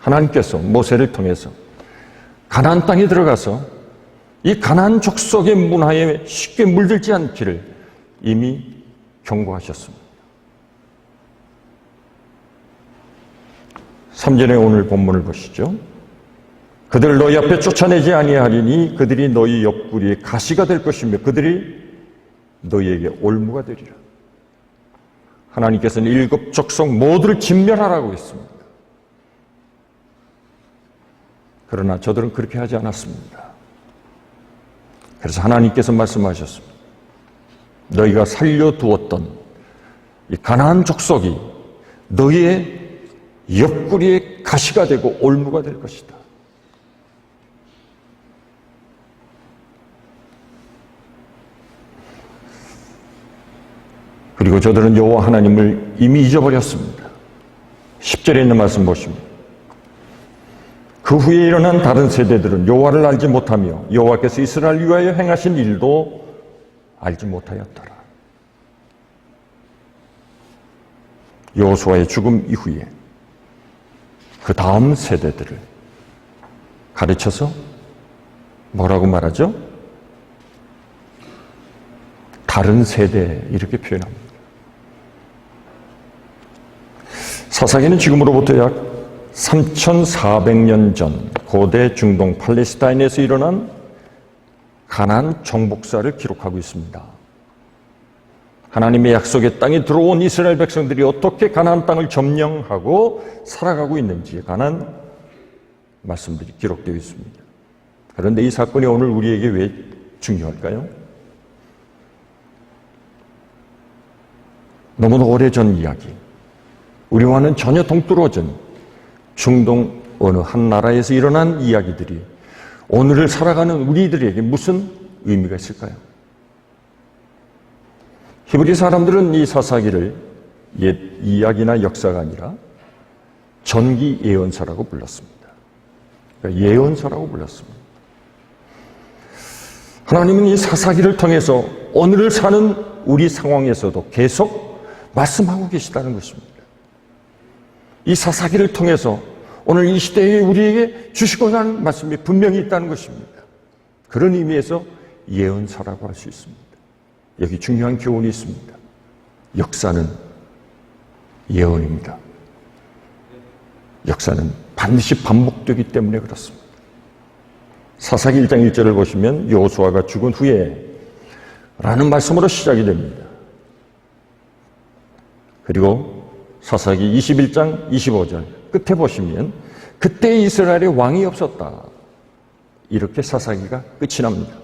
[SPEAKER 6] 하나님께서 모세를 통해서 가나안 땅에 들어가서 이 가나안 족속의 문화에 쉽게 물들지 않기를 이미 경고하셨습니다. 3절의 오늘 본문을 보시죠. 그들을 너희 앞에 쫓아내지 아니하리니 그들이 너희 옆구리에 가시가 될 것이며 그들이 너희에게 올무가 되리라. 하나님께서는 7 족속 모두를 진멸하라고 했습니다. 그러나 저들은 그렇게 하지 않았습니다. 그래서 하나님께서 말씀하셨습니다. 너희가 살려두었던 이 가나안 족속이 너희의 옆구리에 가시가 되고 올무가 될 것이다. 그리고 저들은 여호와 하나님을 이미 잊어버렸습니다. 10절에 있는 말씀 보시면 그 후에 일어난 다른 세대들은 여호와를 알지 못하며 여호와께서 이스라엘을 위하여 행하신 일도 알지 못하였더라. 여호수아의 죽음 이후에 그 다음 세대들을 가르쳐서 뭐라고 말하죠? 다른 세대 이렇게 표현합니다. 사사기는 지금으로부터 약 3,400년 전 고대 중동 팔레스타인에서 일어난 가나안 정복사를 기록하고 있습니다. 하나님의 약속의 땅에 들어온 이스라엘 백성들이 어떻게 가나안 땅을 점령하고 살아가고 있는지에 관한 말씀들이 기록되어 있습니다. 그런데 이 사건이 오늘 우리에게 왜 중요할까요? 너무나 오래전 이야기, 우리와는 전혀 동떨어진 중동 어느 한 나라에서 일어난 이야기들이 오늘을 살아가는 우리들에게 무슨 의미가 있을까요? 히브리 사람들은 이 사사기를 옛 이야기나 역사가 아니라 전기 예언서라고 불렀습니다. 그러니까 예언서라고 불렀습니다. 하나님은 이 사사기를 통해서 오늘을 사는 우리 상황에서도 계속 말씀하고 계시다는 것입니다. 이 사사기를 통해서 오늘 이 시대에 우리에게 주시고자 하는 말씀이 분명히 있다는 것입니다. 그런 의미에서 예언서라고 할 수 있습니다. 여기 중요한 교훈이 있습니다. 역사는 예언입니다. 역사는 반드시 반복되기 때문에 그렇습니다. 사사기 1장 1절을 보시면 여호수아가 죽은 후에 라는 말씀으로 시작이 됩니다. 그리고 사사기 21장 25절 끝에 보시면 그때 이스라엘에 왕이 없었다. 이렇게 사사기가 끝이 납니다.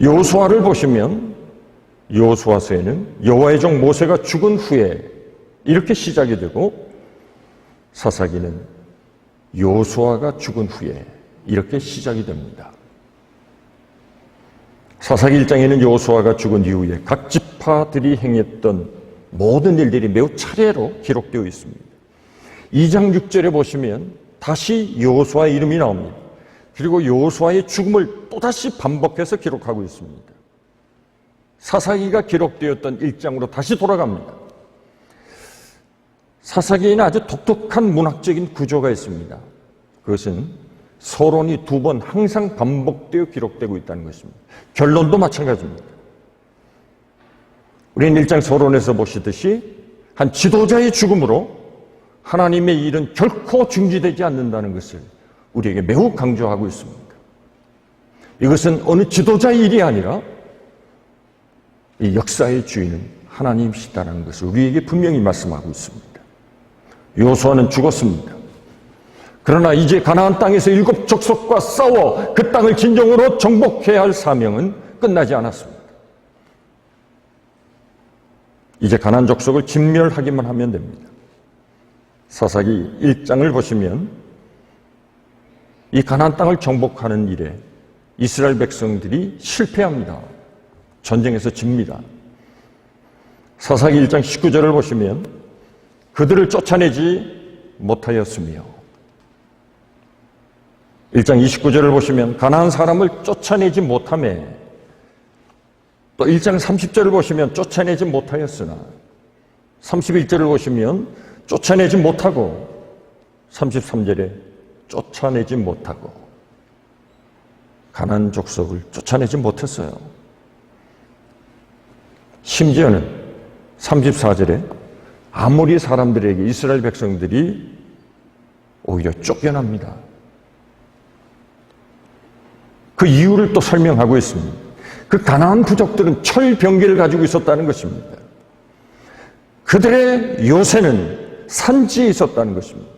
[SPEAKER 6] 여호수아를 보시면 여호수아서에는 여호와의 종 모세가 죽은 후에 이렇게 시작이 되고 사사기는 여호수아가 죽은 후에 이렇게 시작이 됩니다. 사사기 1장에는 여호수아가 죽은 이후에 각 지파들이 행했던 모든 일들이 매우 차례로 기록되어 있습니다. 2장 6절에 보시면 다시 여호수아의 이름이 나옵니다. 그리고 여호수아의 죽음을 또다시 반복해서 기록하고 있습니다. 사사기가 기록되었던 1장으로 다시 돌아갑니다. 사사기에는 아주 독특한 문학적인 구조가 있습니다. 그것은 서론이 2번 항상 반복되어 기록되고 있다는 것입니다. 결론도 마찬가지입니다. 우리는 1장 서론에서 보시듯이 한 지도자의 죽음으로 하나님의 일은 결코 중지되지 않는다는 것을 우리에게 매우 강조하고 있습니다. 이것은 어느 지도자의 일이 아니라 이 역사의 주인은 하나님이시다는 것을 우리에게 분명히 말씀하고 있습니다. 여호수아는 죽었습니다. 그러나 이제 가나안 땅에서 7 족속과 싸워 그 땅을 진정으로 정복해야 할 사명은 끝나지 않았습니다. 이제 가나안 족속을 진멸하기만 하면 됩니다. 사사기 1장을 보시면 이 가나안 땅을 정복하는 일에 이스라엘 백성들이 실패합니다. 전쟁에서 집니다. 사사기 1장 19절을 보시면 그들을 쫓아내지 못하였으며 1장 29절을 보시면 가나안 사람을 쫓아내지 못하며 또 1장 30절을 보시면 쫓아내지 못하였으나 31절을 보시면 쫓아내지 못하고 33절에 쫓아내지 못하고 가나안 족속을 쫓아내지 못했어요. 심지어는 34절에 아모리 사람들에게 이스라엘 백성들이 오히려 쫓겨납니다. 그 이유를 또 설명하고 있습니다. 그 가나안 부족들은 철병기를 가지고 있었다는 것입니다. 그들의 요새는 산지에 있었다는 것입니다.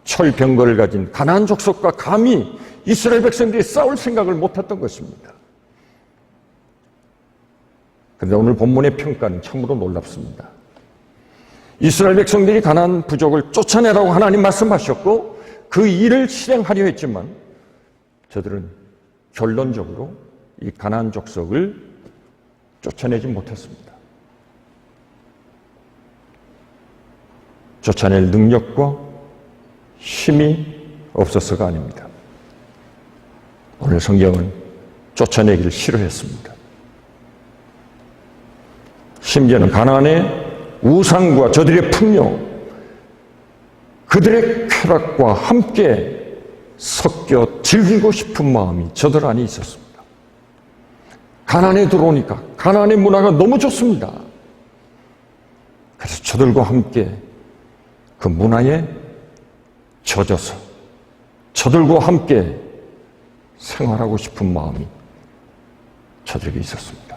[SPEAKER 6] 철병거를 가진 가나안 족속과 감히 이스라엘 백성들이 싸울 생각을 못했던 것입니다. 그런데 오늘 본문의 평가는 참으로 놀랍습니다. 이스라엘 백성들이 가나안 부족을 쫓아내라고 하나님 말씀하셨고 그 일을 실행하려 했지만 저들은 결론적으로 이 가나안 족속을 쫓아내지 못했습니다. 쫓아낼 능력과 힘이 없어서가 아닙니다. 오늘 성경은 쫓아내기를 싫어했습니다. 심지어는 가나안의 우상과 저들의 풍요, 그들의 쾌락과 함께 섞여 즐기고 싶은 마음이 저들 안에 있었습니다. 가나안에 들어오니까 가나안의 문화가 너무 좋습니다. 그래서 저들과 함께 그 문화에 젖어서 저들과 함께 생활하고 싶은 마음이 저들에게 있었습니다.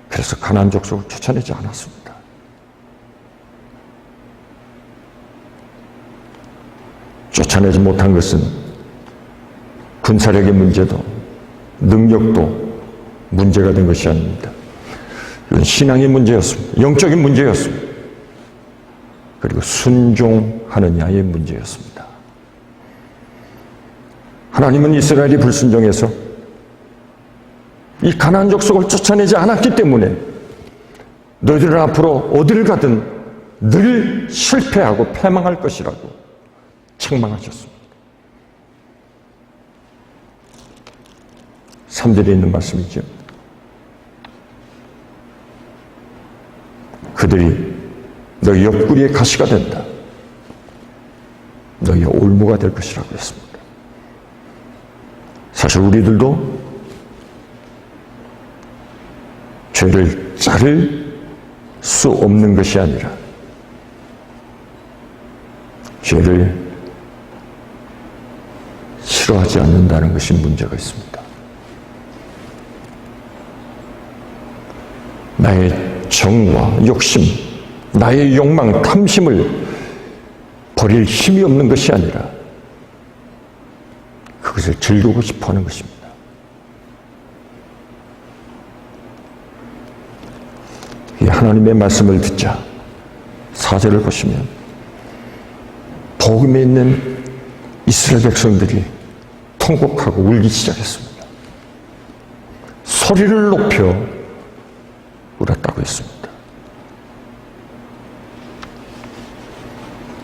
[SPEAKER 6] 그래서 가나안 족속을 쫓아내지 않았습니다. 쫓아내지 못한 것은 군사력의 문제도 능력도 문제가 된 것이 아닙니다. 이건 신앙의 문제였습니다. 영적인 문제였습니다. 그리고 순종하느냐의 문제였습니다. 하나님은 이스라엘이 불순종해서 이 가나안 족속을 쫓아내지 않았기 때문에 너희들은 앞으로 어디를 가든 늘 실패하고 패망할 것이라고 책망하셨습니다. 3절에 있는 말씀이죠. 그들이 너희 옆구리에 가시가 된다. 너희의 올무가 될 것이라고 했습니다. 사실 우리들도 죄를 자를 수 없는 것이 아니라 죄를 싫어하지 않는다는 것이 문제가 있습니다. 나의 정과 욕심, 나의 욕망, 탐심을 버릴 힘이 없는 것이 아니라 그것을 즐기고 싶어 하는 것입니다. 이 하나님의 말씀을 듣자 4절을 보시면 복음에 있는 이스라엘 백성들이 통곡하고 울기 시작했습니다. 소리를 높여 울었다고 했습니다.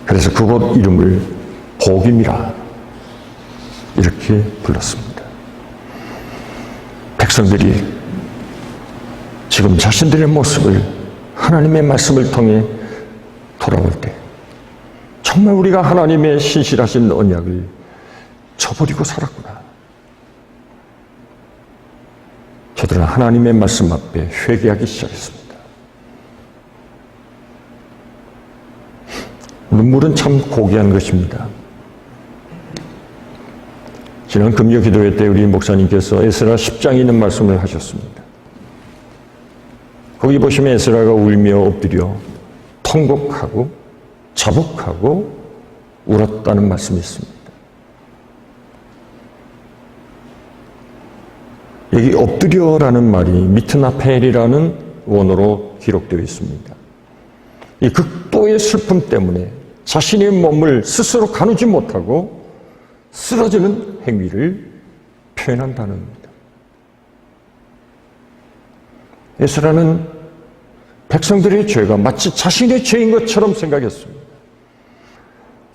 [SPEAKER 6] 그래서 그곳 이름을 복임이라 이렇게 불렀습니다. 백성들이 지금 자신들의 모습을 하나님의 말씀을 통해 돌아올 때 정말 우리가 하나님의 신실하신 언약을 저버리고 살았구나. 저들은 하나님의 말씀 앞에 회개하기 시작했습니다. 눈물은 참 고귀한 것입니다. 지난 금요 기도회 때 우리 목사님께서 에스라 10장에 있는 말씀을 하셨습니다. 거기 보시면 에스라가 울며 엎드려 통곡하고 자복하고 울었다는 말씀이 있습니다. 여기 엎드려라는 말이 미트나펠이라는 원어로 기록되어 있습니다. 이 극도의 슬픔 때문에 자신의 몸을 스스로 가누지 못하고 쓰러지는 행위를 표현한 단어입니다. 에스라는 백성들의 죄가 마치 자신의 죄인 것처럼 생각했습니다.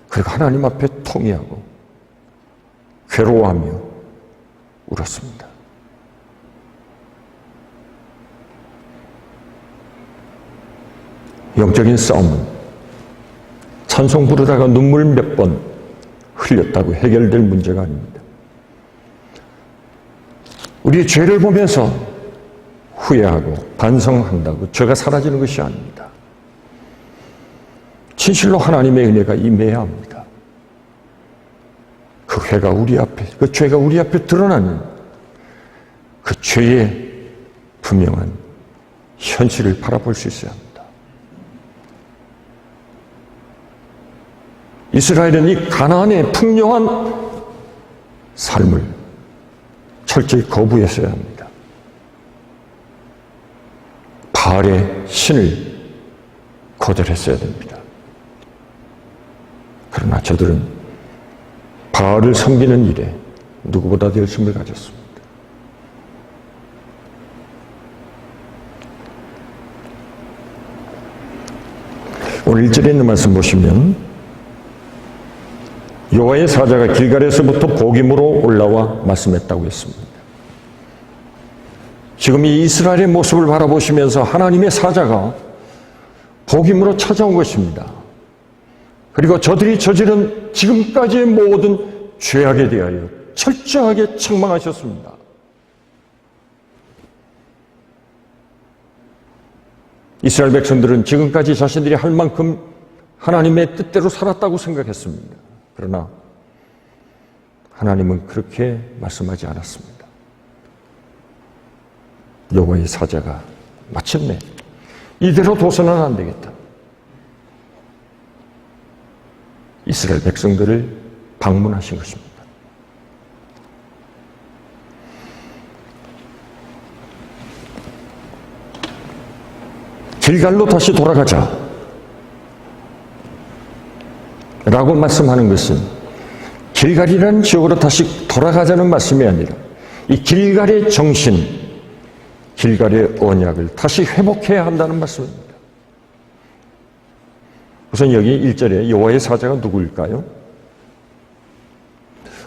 [SPEAKER 6] 그리고 하나님 앞에 통회하고 괴로워하며 울었습니다. 영적인 싸움은 찬송 부르다가 눈물 몇 번 흘렸다고 해결될 문제가 아닙니다. 우리의 죄를 보면서 후회하고 반성한다고 죄가 사라지는 것이 아닙니다. 진실로 하나님의 은혜가 임해야 합니다. 그 죄가 우리 앞에 드러나는 그 죄의 분명한 현실을 바라볼 수 있어야 합니다. 이스라엘은 이 가나안의 풍요한 삶을 철저히 거부했어야 합니다. 바알의 신을 거절했어야 됩니다. 그러나 저들은 바알을 섬기는 일에 누구보다도 열심을 가졌습니다. 오늘 1절에 있는 말씀 보시면 여호와의 사자가 길갈에서부터 복임으로 올라와 말씀했다고 했습니다. 지금 이 이스라엘의 모습을 바라보시면서 하나님의 사자가 복임으로 찾아온 것입니다. 그리고 저들이 저지른 지금까지의 모든 죄악에 대하여 철저하게 책망하셨습니다. 이스라엘 백성들은 지금까지 자신들이 할 만큼 하나님의 뜻대로 살았다고 생각했습니다. 그러나 하나님은 그렇게 말씀하지 않았습니다. 여호와의 사자가 마침내 이대로 둬서는 안 되겠다. 이스라엘 백성들을 방문하신 것입니다. 길갈로 다시 돌아가자 라고 말씀하는 것은 길갈이라는 지역으로 다시 돌아가자는 말씀이 아니라 이 길갈의 정신, 길갈의 언약을 다시 회복해야 한다는 말씀입니다. 우선 여기 1절에 여호와의 사자가 누구일까요?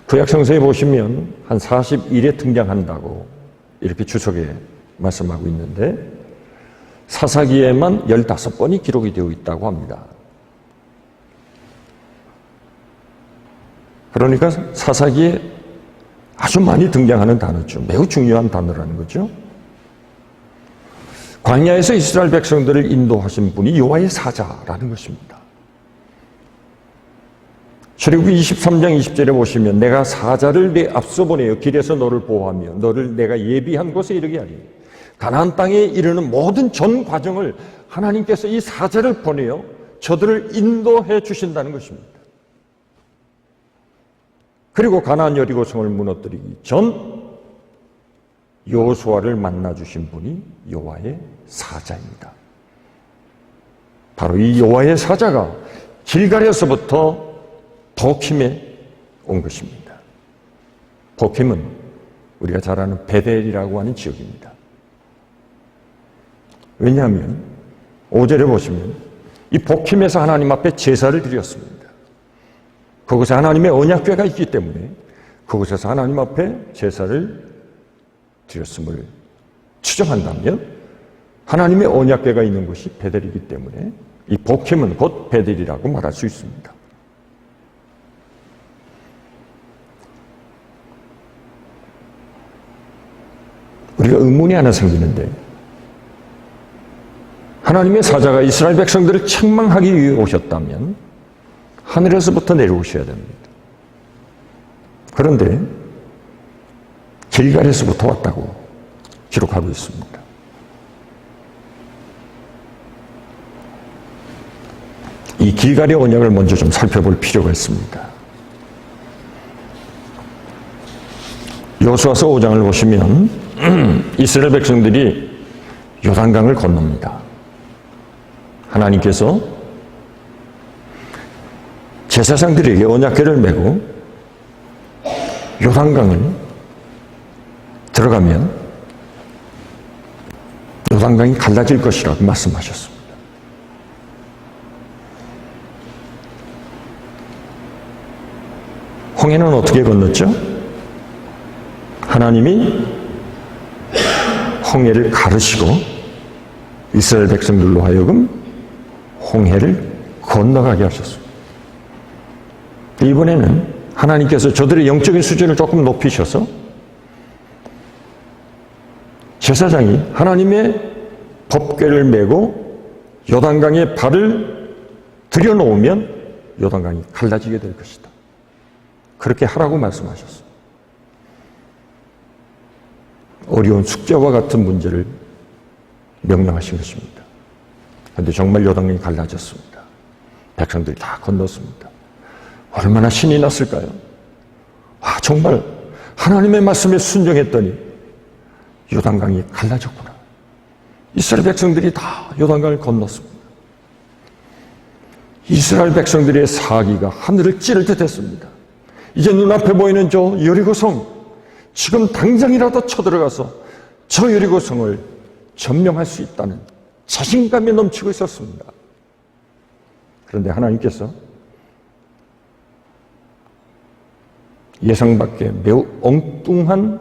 [SPEAKER 6] 구약 성서에 보시면 한 41에 등장한다고 이렇게 주석에 말씀하고 있는데 사사기에만 15번이 기록이 되어 있다고 합니다. 그러니까 사사기에 아주 많이 등장하는 단어죠. 매우 중요한 단어라는 거죠. 광야에서 이스라엘 백성들을 인도하신 분이 여호와의 사자라는 것입니다. 출애굽기 23장 20절에 보시면 내가 사자를 내 앞서 보내어 길에서 너를 보호하며 너를 내가 예비한 곳에 이르게 하리니 가나안 땅에 이르는 모든 전 과정을 하나님께서 이 사자를 보내어 저들을 인도해 주신다는 것입니다. 그리고 가나안 여리고성을 무너뜨리기 전 여호수아를 만나 주신 분이 여호와의 사자입니다. 바로 이 여호와의 사자가 길갈에서부터 보킴에 온 것입니다. 보킴은 우리가 잘 아는 베델이라고 하는 지역입니다. 왜냐하면 5절에 보시면 이 보킴에서 하나님 앞에 제사를 드렸습니다. 그곳에 하나님의 언약궤가 있기 때문에 그곳에서 하나님 앞에 제사를 드렸음을 추정한다면 하나님의 언약궤가 있는 곳이 베델이기 때문에 이 보킴은 곧 베델이라고 말할 수 있습니다. 우리가 의문이 하나 생기는데 하나님의 사자가 이스라엘 백성들을 책망하기 위해 오셨다면 하늘에서부터 내려오셔야 됩니다. 그런데 길갈에서부터 왔다고 기록하고 있습니다. 이 길갈의 언약을 먼저 좀 살펴볼 필요가 있습니다. 여호수아서 5장을 보시면 이스라엘 백성들이 요단강을 건넙니다. 하나님께서 제사장들에게 언약궤를 메고 요단강을 들어가면 요단강이 갈라질 것이라고 말씀하셨습니다. 홍해는 어떻게 건넜죠? 하나님이 홍해를 가르시고 이스라엘 백성들로 하여금 홍해를 건너가게 하셨습니다. 이번에는 하나님께서 저들의 영적인 수준을 조금 높이셔서 제사장이 하나님의 법궤를 메고 요단강에 발을 들여놓으면 요단강이 갈라지게 될 것이다. 그렇게 하라고 말씀하셨습니다. 어려운 숙제와 같은 문제를 명령하신 것입니다. 그런데 정말 요단강이 갈라졌습니다. 백성들이 다 건넜습니다. 얼마나 신이 났을까요? 정말 하나님의 말씀에 순종했더니 요단강이 갈라졌구나. 이스라엘 백성들이 다 요단강을 건넜습니다. 이스라엘 백성들의 사기가 하늘을 찌를 듯 했습니다. 이제 눈앞에 보이는 저 여리고성, 지금 당장이라도 쳐들어가서 저 여리고성을 점령할 수 있다는 자신감이 넘치고 있었습니다. 그런데 하나님께서 예상 밖에 매우 엉뚱한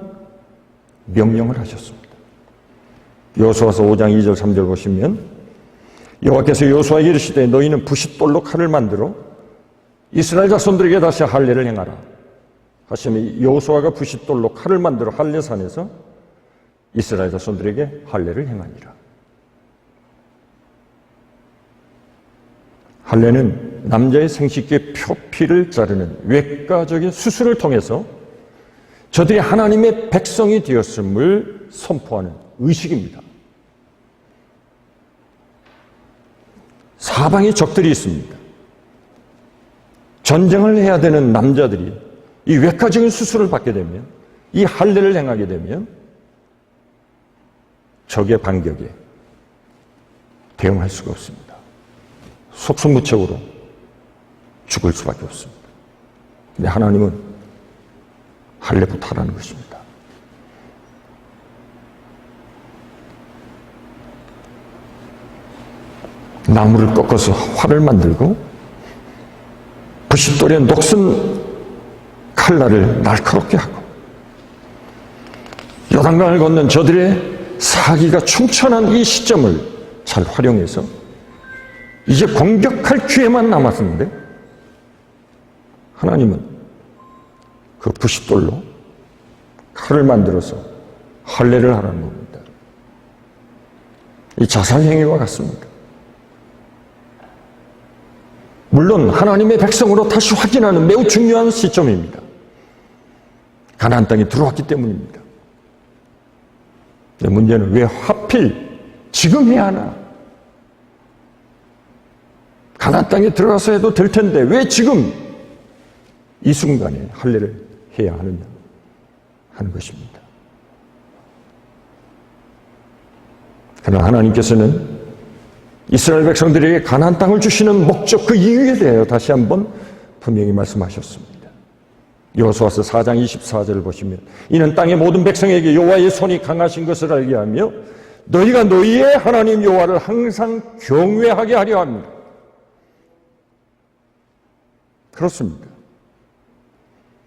[SPEAKER 6] 명령을 하셨습니다. 여호수아서 5장 2절 3절 보시면 여호와께서 여호수아에게 이르시되 너희는 부싯돌로 칼을 만들어 이스라엘 자손들에게 다시 할례를 행하라 하시니 여호수아가 부싯돌로 칼을 만들어 할례산에서 이스라엘 자손들에게 할례를 행하니라. 할례는 남자의 생식기의 표피를 자르는 외과적인 수술을 통해서 저들이 하나님의 백성이 되었음을 선포하는 의식입니다. 사방에 적들이 있습니다. 전쟁을 해야 되는 남자들이 이 외과적인 수술을 받게 되면, 이 할례를 행하게 되면 적의 반격에 대응할 수가 없습니다. 속수무책으로 죽을 수밖에 없습니다. 근데 하나님은 할례부터 하라는 것입니다. 나무를 꺾어서 활을 만들고 부싯돌에 녹슨 칼날을 날카롭게 하고 요단강을 건넌 저들의 사기가 충천한 이 시점을 잘 활용해서 이제 공격할 기회만 남았는데 하나님은 그 부싯돌로 칼을 만들어서 할례를 하라는 겁니다. 이 자살행위와 같습니다. 물론 하나님의 백성으로 다시 확인하는 매우 중요한 시점입니다. 가나안 땅에 들어왔기 때문입니다. 근데 문제는 왜 하필 지금 해야 하나? 가나안 땅에 들어가서 해도 될 텐데 왜 지금 이 순간에 할례를 해야 하느냐 하는 것입니다. 그러나 하나님께서는 이스라엘 백성들에게 가나안 땅을 주시는 목적, 그 이유에 대하여 다시 한번 분명히 말씀하셨습니다. 여호수아서 4장 24절을 보시면 이는 땅의 모든 백성에게 여호와의 손이 강하신 것을 알게 하며 너희가 너희의 하나님 여호와를 항상 경외하게 하려 합니다. 그렇습니다.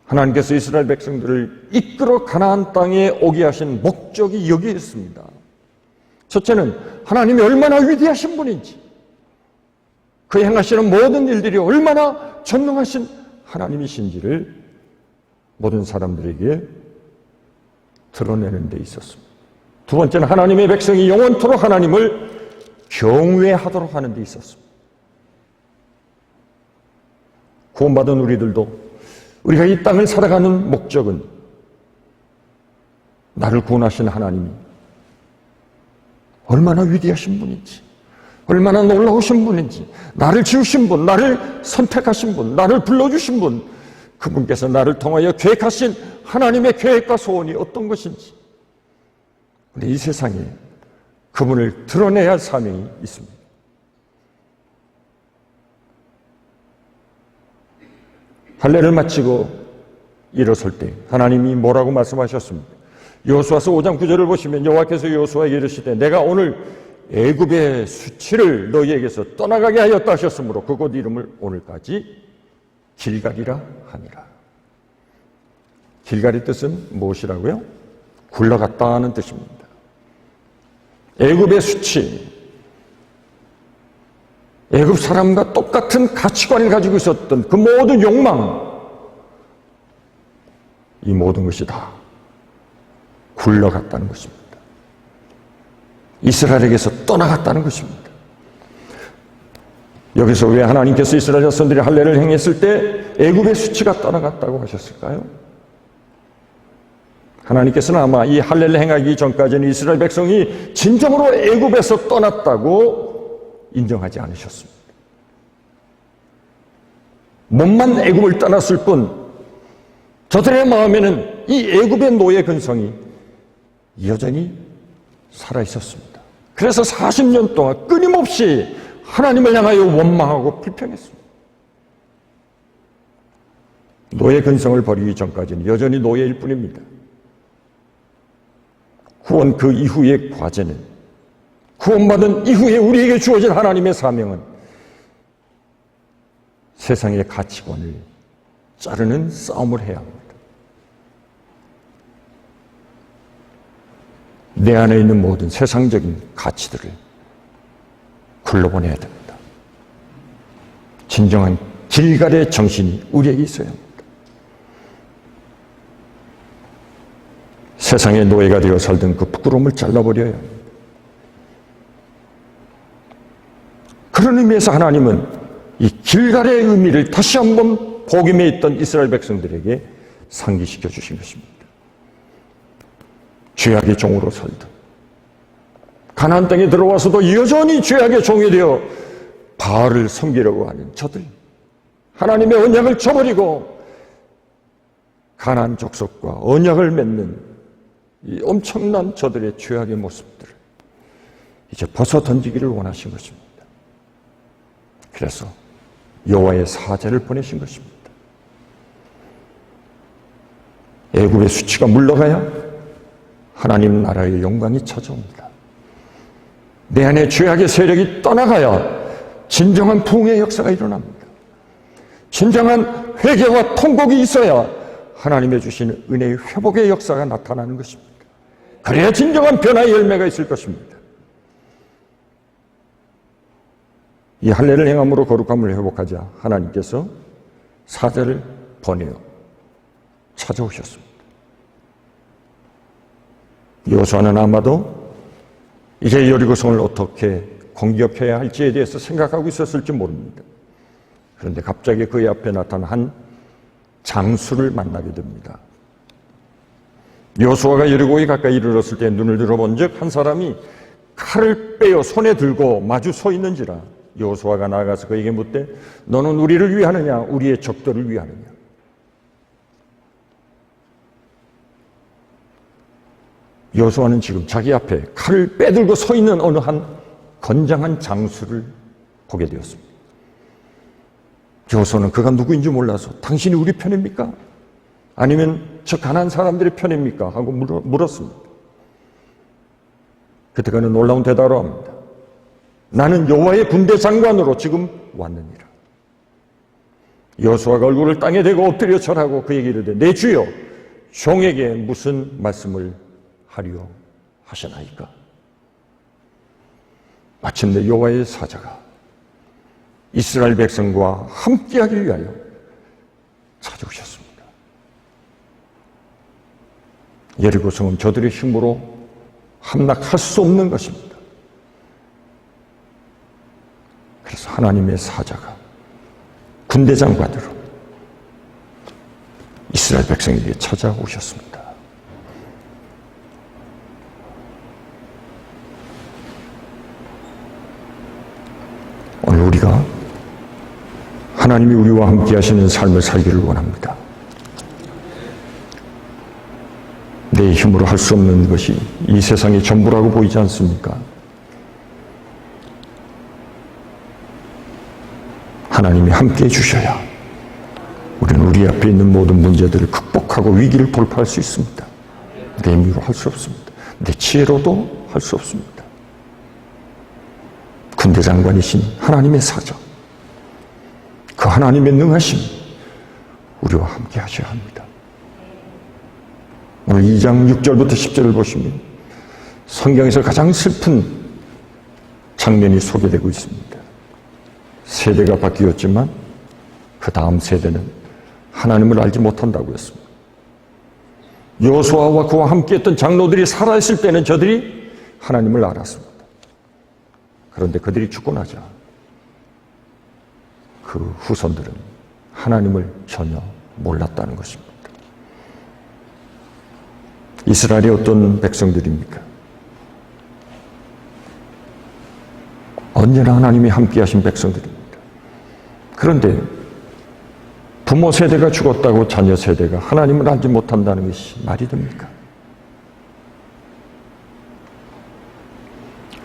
[SPEAKER 6] 하나님께서 이스라엘 백성들을 이끌어 가나안 땅에 오게 하신 목적이 여기에 있습니다. 첫째는 하나님이 얼마나 위대하신 분인지, 그 행하시는 모든 일들이 얼마나 전능하신 하나님이신지를 모든 사람들에게 드러내는 데 있었습니다. 두 번째는 하나님의 백성이 영원토록 하나님을 경외하도록 하는 데 있었습니다. 구원받은 우리들도 우리가 이 땅을 살아가는 목적은 나를 구원하신 하나님이 얼마나 위대하신 분인지, 얼마나 놀라우신 분인지, 나를 지으신 분, 나를 선택하신 분, 나를 불러주신 분, 그분께서 나를 통하여 계획하신 하나님의 계획과 소원이 어떤 것인지, 근데 이 세상에 그분을 드러내야 할 사명이 있습니다. 할례를 마치고 일어설 때 하나님이 뭐라고 말씀하셨습니까? 여호수아서 5장 9절을 보시면 여호와께서 여호수아에게 이르시되 내가 오늘 애굽의 수치를 너희에게서 떠나가게 하였다 하셨으므로 그곳 이름을 오늘까지 길갈이라 하니라. 길갈의 뜻은 무엇이라고요? 굴러갔다는 뜻입니다. 애굽의 수치, 애굽 사람과 똑같은 가치관을 가지고 있었던 그 모든 욕망, 이 모든 것이 다 굴러갔다는 것입니다. 이스라엘에게서 떠나갔다는 것입니다. 여기서 왜 하나님께서 이스라엘 자손들이 할례를 행했을 때 애굽의 수치가 떠나갔다고 하셨을까요? 하나님께서는 아마 이 할례를 행하기 전까지는 이스라엘 백성이 진정으로 애굽에서 떠났다고 인정하지 않으셨습니다. 몸만 애굽을 떠났을 뿐 저들의 마음에는 이 애굽의 노예 근성이 여전히 살아있었습니다. 그래서 40년 동안 끊임없이 하나님을 향하여 원망하고 불평했습니다. 노예 근성을 버리기 전까지는 여전히 노예일 뿐입니다. 구원 그 이후의 과제는, 구원받은 이후에 우리에게 주어진 하나님의 사명은 세상의 가치관을 자르는 싸움을 해야 합니다. 내 안에 있는 모든 세상적인 가치들을 굴러보내야 됩니다. 진정한 길갈의 정신이 우리에게 있어야 합니다. 세상의 노예가 되어 살던 그 부끄러움을 잘라버려야 합니다. 그런 의미에서 하나님은 이 길갈의 의미를 다시 한번 복임에 있던 이스라엘 백성들에게 상기시켜 주신 것입니다. 죄악의 종으로 살던, 가나안 땅에 들어와서도 여전히 죄악의 종이 되어 바알을 섬기려고 하는 저들, 하나님의 언약을 저버리고 가나안 족속과 언약을 맺는 이 엄청난 저들의 죄악의 모습들을 이제 벗어 던지기를 원하신 것입니다. 그래서 여호와의 사자를 보내신 것입니다. 애굽의 수치가 물러가야 하나님 나라의 영광이 찾아옵니다. 내 안에 죄악의 세력이 떠나가야 진정한 부흥의 역사가 일어납니다. 진정한 회개와 통곡이 있어야 하나님의 주시는 은혜의 회복의 역사가 나타나는 것입니다. 그래야 진정한 변화의 열매가 있을 것입니다. 이 할례를 행함으로 거룩함을 회복하자 하나님께서 사자를 보내어 찾아오셨습니다. 여호수아는 아마도 이제 여리고성을 어떻게 공격해야 할지에 대해서 생각하고 있었을지 모릅니다. 그런데 갑자기 그의 앞에 나타난 한 장수를 만나게 됩니다. 여호수아가 여리고에 가까이 이르렀을 때 눈을 들어본 즉 한 사람이 칼을 빼어 손에 들고 마주 서 있는지라. 여호수아가 나아가서 그에게 묻되 너는 우리를 위하느냐 우리의 적들을 위하느냐. 여호수아는 지금 자기 앞에 칼을 빼들고 서 있는 어느 한 건장한 장수를 보게 되었습니다. 여호수아는 그가 누구인지 몰라서 당신이 우리 편입니까? 아니면 저 가난한 사람들의 편입니까? 하고 물었습니다. 그때 그는 놀라운 대답을 합니다. 나는 여호와의 군대 장관으로 지금 왔느니라. 여호수아가 얼굴을 땅에 대고 엎드려 절하고 그에게 이르되 내 주여 종에게 무슨 말씀을 하려 하시나이까? 마침내 여호와의 사자가 이스라엘 백성과 함께하기 위하여 찾아오셨습니다. 여리고성은 저들의 힘으로 함락할 수 없는 것입니다. 그래서 하나님의 사자가 군대 장관으로 이스라엘 백성에게 찾아오셨습니다. 오늘 우리가 하나님이 우리와 함께 하시는 삶을 살기를 원합니다. 내 힘으로 할 수 없는 것이 이 세상의 전부라고 보이지 않습니까? 하나님이 함께 해주셔야 우리는 우리 앞에 있는 모든 문제들을 극복하고 위기를 돌파할 수 있습니다. 내 힘으로 할 수 없습니다. 내 지혜로도 할 수 없습니다. 군대 장관이신 하나님의 사자, 그 하나님의 능하심 우리와 함께 하셔야 합니다. 오늘 2장 6절부터 10절을 보시면 성경에서 가장 슬픈 장면이 소개되고 있습니다. 세대가 바뀌었지만 그 다음 세대는 하나님을 알지 못한다고 했습니다. 여호수아와 그와 함께했던 장로들이 살아있을 때는 저들이 하나님을 알았습니다. 그런데 그들이 죽고 나자 그 후손들은 하나님을 전혀 몰랐다는 것입니다. 이스라엘이 어떤 백성들입니까? 언제나 하나님이 함께 하신 백성들입니다. 그런데 부모 세대가 죽었다고 자녀 세대가 하나님을 알지 못한다는 것이 말이 됩니까?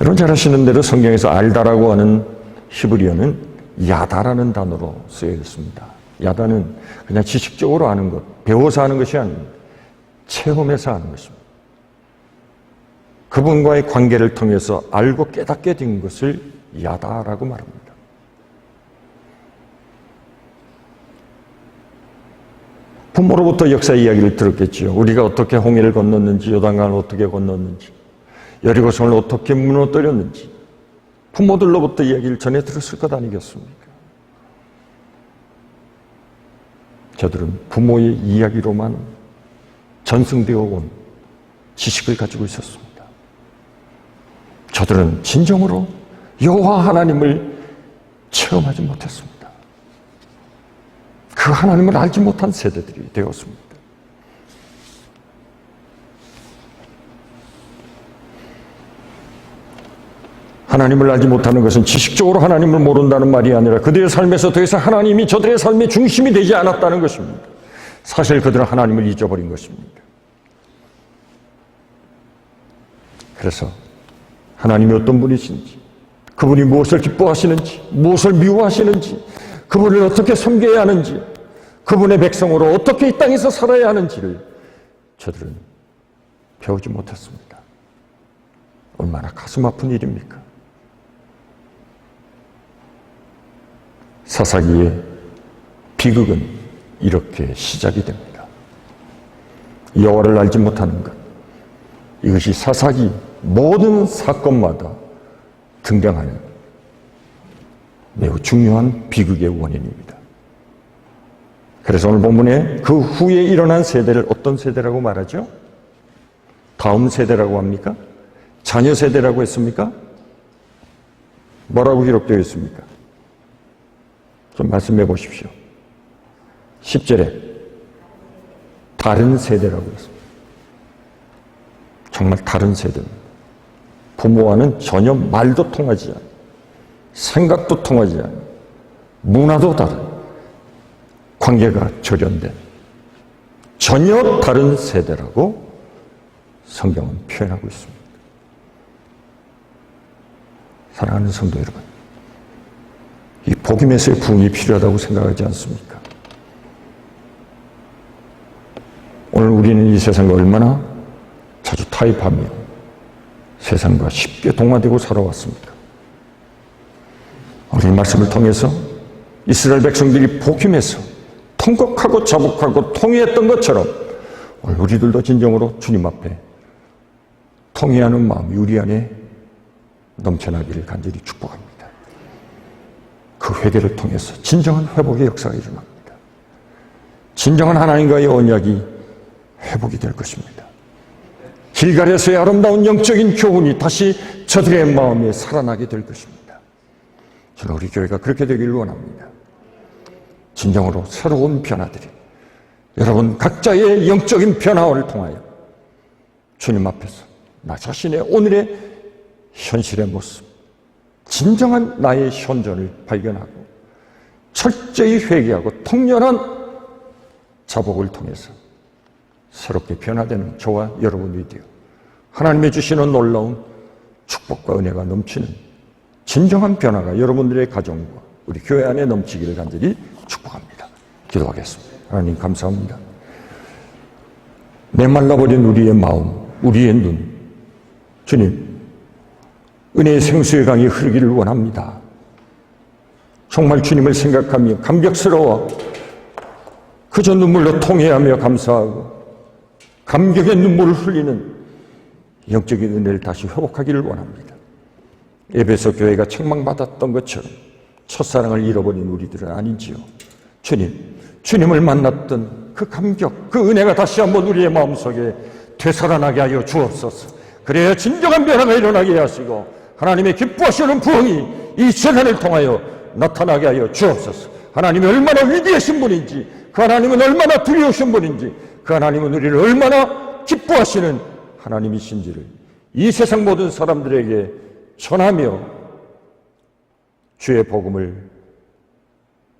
[SPEAKER 6] 여러분 잘 아시는 대로 성경에서 알다라고 하는 히브리어는 야다라는 단어로 쓰여 있습니다. 야다는 그냥 지식적으로 아는 것, 배워서 아는 것이 아닙니다. 체험해서 아는 것입니다. 그분과의 관계를 통해서 알고 깨닫게 된 것을 야다라고 말합니다. 부모로부터 역사 이야기를 들었겠지요. 우리가 어떻게 홍해를 건넜는지, 요단강을 어떻게 건넜는지, 여리고성을 어떻게 무너뜨렸는지 부모들로부터 이야기를 전해 들었을 것 아니겠습니까? 저들은 부모의 이야기로만 전승되어 온 지식을 가지고 있었습니다. 저들은 진정으로 여호와 하나님을 체험하지 못했습니다. 그 하나님을 알지 못한 세대들이 되었습니다. 하나님을 알지 못하는 것은 지식적으로 하나님을 모른다는 말이 아니라 그들의 삶에서 더 이상 하나님이 저들의 삶의 중심이 되지 않았다는 것입니다. 사실 그들은 하나님을 잊어버린 것입니다. 그래서 하나님이 어떤 분이신지, 그분이 무엇을 기뻐하시는지, 무엇을 미워하시는지, 그분을 어떻게 섬겨야 하는지, 그분의 백성으로 어떻게 이 땅에서 살아야 하는지를 저들은 배우지 못했습니다. 얼마나 가슴 아픈 일입니까? 사사기의 비극은 이렇게 시작이 됩니다. 여호와를 알지 못하는 것, 이것이 사사기 모든 사건마다 등장하는 매우 중요한 비극의 원인입니다. 그래서 오늘 본문에 그 후에 일어난 세대를 어떤 세대라고 말하죠? 다음 세대라고 합니까? 자녀 세대라고 했습니까? 뭐라고 기록되어 있습니까? 좀 말씀해 보십시오. 10절에 다른 세대라고 했습니다. 정말 다른 세대입니다. 부모와는 전혀 말도 통하지 않아요. 생각도 통하지 않아요. 문화도 다른, 관계가 절연된 전혀 다른 세대라고 성경은 표현하고 있습니다. 사랑하는 성도 여러분, 이 복음에서의 부흥이 필요하다고 생각하지 않습니까? 오늘 우리는 이 세상과 얼마나 자주 타협하며 세상과 쉽게 동화되고 살아왔습니까? 오늘 이 말씀을 통해서 이스라엘 백성들이 복음에서 통곡하고 자복하고 통회했던 것처럼 오늘 우리들도 진정으로 주님 앞에 통회하는 마음이 우리 안에 넘쳐나기를 간절히 축복합니다. 그 회개를 통해서 진정한 회복의 역사가 일어납니다. 진정한 하나님과의 언약이 회복이 될 것입니다. 길갈에서의 아름다운 영적인 교훈이 다시 저들의 마음에 살아나게 될 것입니다. 저는 우리 교회가 그렇게 되기를 원합니다. 진정으로 새로운 변화들이 여러분 각자의 영적인 변화를 통하여 주님 앞에서 나 자신의 오늘의 현실의 모습, 진정한 나의 현존을 발견하고 철저히 회개하고 통렬한 자복을 통해서 새롭게 변화되는 저와 여러분이 되어 하나님의 주시는 놀라운 축복과 은혜가 넘치는 진정한 변화가 여러분들의 가정과 우리 교회 안에 넘치기를 간절히 축복합니다. 기도하겠습니다. 하나님 감사합니다. 메말라버린 우리의 마음, 우리의 눈, 주님 은혜의 생수의 강이 흐르기를 원합니다. 정말 주님을 생각하며 감격스러워 그저 눈물로 통회하며 감사하고 감격의 눈물을 흘리는 영적인 은혜를 다시 회복하기를 원합니다. 에베소 교회가 책망받았던 것처럼 첫사랑을 잃어버린 우리들은 아닌지요. 주님을 만났던 그 감격, 그 은혜가 다시 한번 우리의 마음속에 되살아나게 하여 주옵소서. 그래야 진정한 변화가 일어나게 하시고 하나님의 기뻐하시는 부흥이 이 세상을 통하여 나타나게 하여 주옵소서. 하나님이 얼마나 위대하신 분인지, 그 하나님은 얼마나 두려우신 분인지, 그 하나님은 우리를 얼마나 기뻐하시는 하나님이신지를 이 세상 모든 사람들에게 전하며 주의 복음을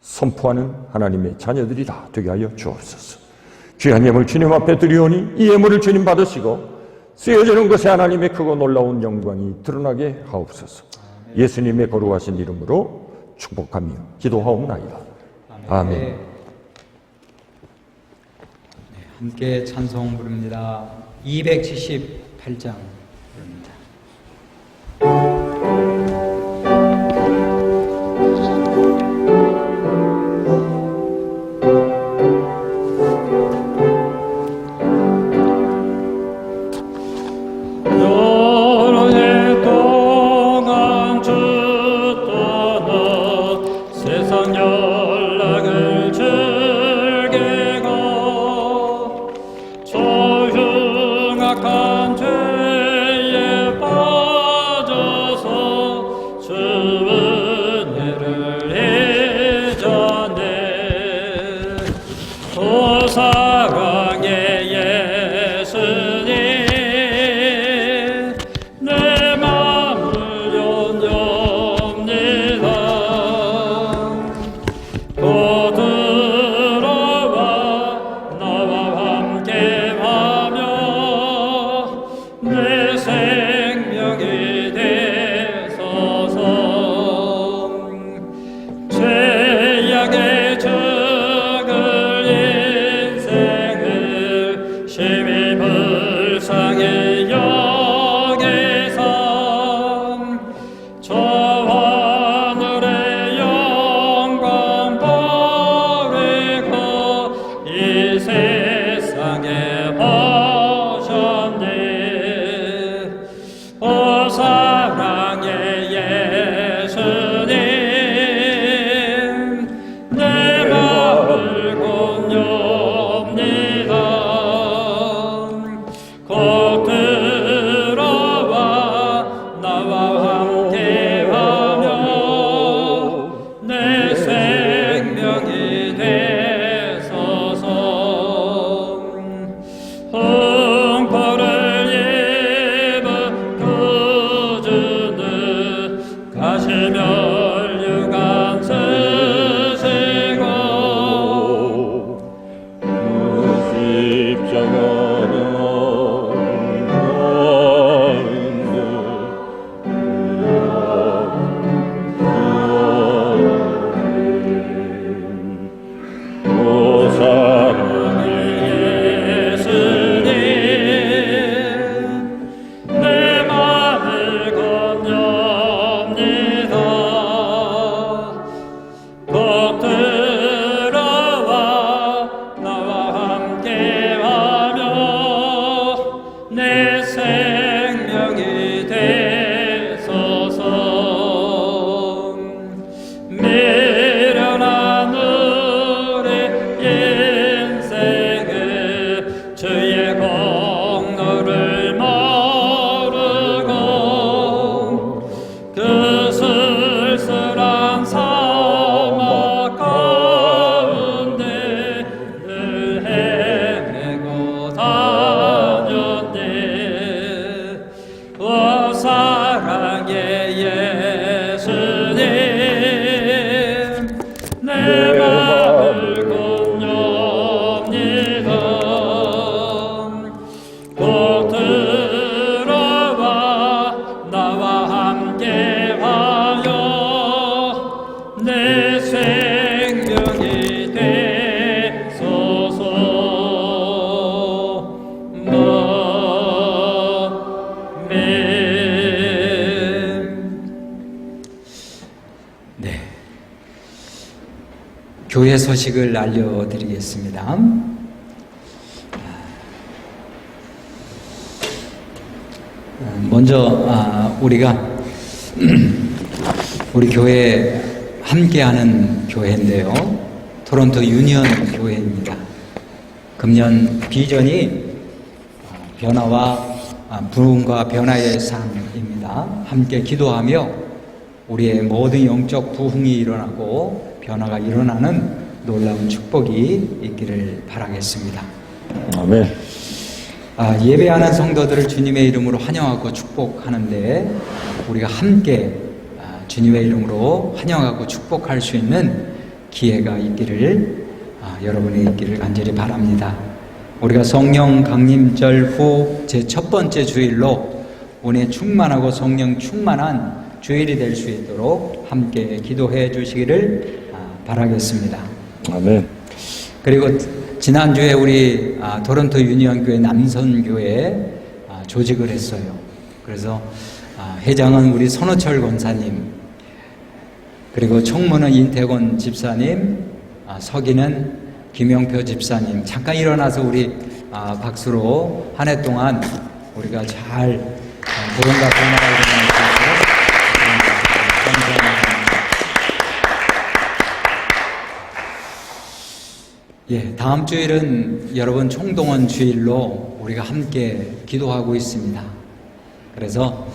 [SPEAKER 6] 선포하는 하나님의 자녀들이 다 되게 하여 주옵소서. 귀한 예물 주님 앞에 드리오니 이 예물을 주님 받으시고 쓰여지는 것에 하나님의 크고 놀라운 영광이 드러나게 하옵소서. 예수님의 거룩하신 이름으로 축복하며 기도하옵나이다. 아멘.
[SPEAKER 4] 함께 찬송 부릅니다. 278장 부릅니다.
[SPEAKER 5] 여러 해 동안 주 떠나 세상 연락을 즐기고 저 흉악한 죄에 빠져서 주 은혜를 잊었네. 오 사랑의 예수님 내 마음을 연엽니다. 또 들어와 나와 함께하며 내 생명이 되소서. 죄악의 적을 인생을 심히 불쌍히 여기사 저 하늘의 영광 버리고 이 세상에 오셨네. 오 사랑의 예수님 내 마음을 공유합니다. 곧 들어와 나와 함께하며 내 생명이 되소서. 홍포를 입은 구주는 가시면류관 쓰시고 예수님 내 마음을 건넵니다. 곧 들어와 나와 함께하며 내 생명이 되소서. 미련한 우리 인생을 주의 공로를 모르고 그 쓸쓸한 사막 가운데 늘 헤매고 다녔네. 오 사랑의 예수님 내 마음을 공유합니다. 곧 들어와 나와 함께하여 내 생명이 되소서.
[SPEAKER 4] 네. 교회 소식을 알려드리겠습니다. 먼저 우리가 우리 교회 함께하는 교회인데요. 토론토 유니언 교회입니다. 금년 비전이 변화와 부흥과 변화의 삶입니다. 함께 기도하며 우리의 모든 영적 부흥이 일어나고 변화가 일어나는 놀라운 축복이 있기를 바라겠습니다.
[SPEAKER 6] 아멘.
[SPEAKER 4] 예배하는 성도들을 주님의 이름으로 환영하고 축복하는데 우리가 함께 주님의 이름으로 환영하고 축복할 수 있는 기회가 있기를 여러분의 있기를 간절히 바랍니다. 우리가 성령 강림절 후 제 첫 번째 주일로 은혜 충만하고 성령 충만한 주일이 될 수 있도록 함께 기도해 주시기를 바라겠습니다.
[SPEAKER 6] 아멘.
[SPEAKER 4] 그리고 지난주에 우리 토론토 유니언교회 남선교회 조직을 했어요. 그래서 회장은 우리 손호철 권사님, 그리고 총무는 인태권 집사님, 서기는 김영표 집사님. 잠깐 일어나서 우리 박수로 한 해 동안 우리가 잘 도움과 변화가 일어날 수 있도록 감사합니다. 예, 다음 주일은 여러분 총동원 주일로 우리가 함께 기도하고 있습니다. 그래서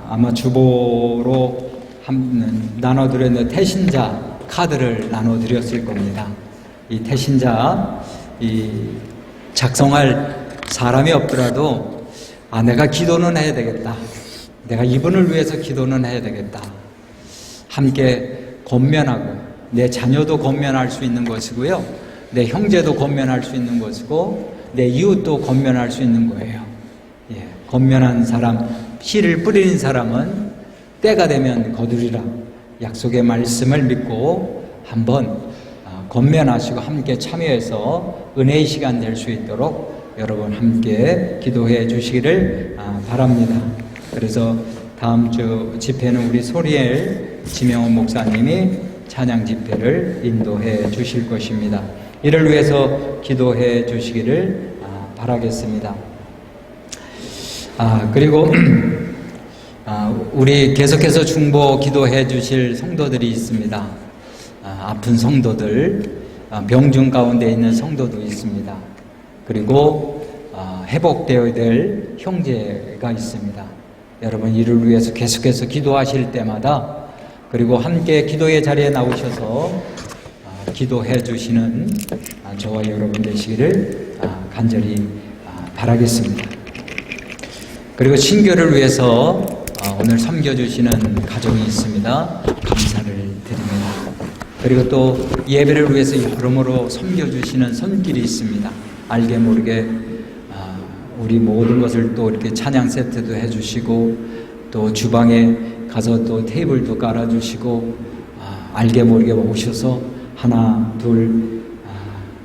[SPEAKER 4] 아마 주보로 나눠드렸는 태신자 카드를 나눠드렸을 겁니다. 이 태신자 작성할 사람이 없더라도 내가 기도는 해야 되겠다. 내가 이분을 위해서 기도는 해야 되겠다. 함께 권면하고 내 자녀도 권면할 수 있는 것이고요. 내 형제도 권면할 수 있는 것이고 내 이웃도 권면할 수 있는 거예요. 예, 권면한 사람, 씨를 뿌리는 사람은 때가 되면 거두리라. 약속의 말씀을 믿고 한번 권면하시고 함께 참여해서 은혜의 시간 될 수 있도록 여러분 함께 기도해 주시기를 바랍니다. 그래서 다음 주 집회는 우리 소리엘 지명훈 목사님이 찬양 집회를 인도해 주실 것입니다. 이를 위해서 기도해 주시기를 바라겠습니다. 그리고 우리 계속해서 중보 기도해 주실 성도들이 있습니다. 아픈 성도들, 병중 가운데 있는 성도도 있습니다. 그리고 회복되어야 될 형제가 있습니다. 여러분 이를 위해서 계속해서 기도하실 때마다, 그리고 함께 기도의 자리에 나오셔서 기도해 주시는 저와 여러분 되시기를 간절히 바라겠습니다. 그리고 신교를 위해서 오늘 섬겨주시는 가정이 있습니다. 감사를 드립니다. 그리고 또 예배를 위해서 여러모로 섬겨주시는 손길이 있습니다. 알게 모르게 우리 모든 것을 또 이렇게 찬양 세트도 해주시고, 또 주방에 가서 또 테이블도 깔아주시고, 알게 모르게 오셔서 하나 둘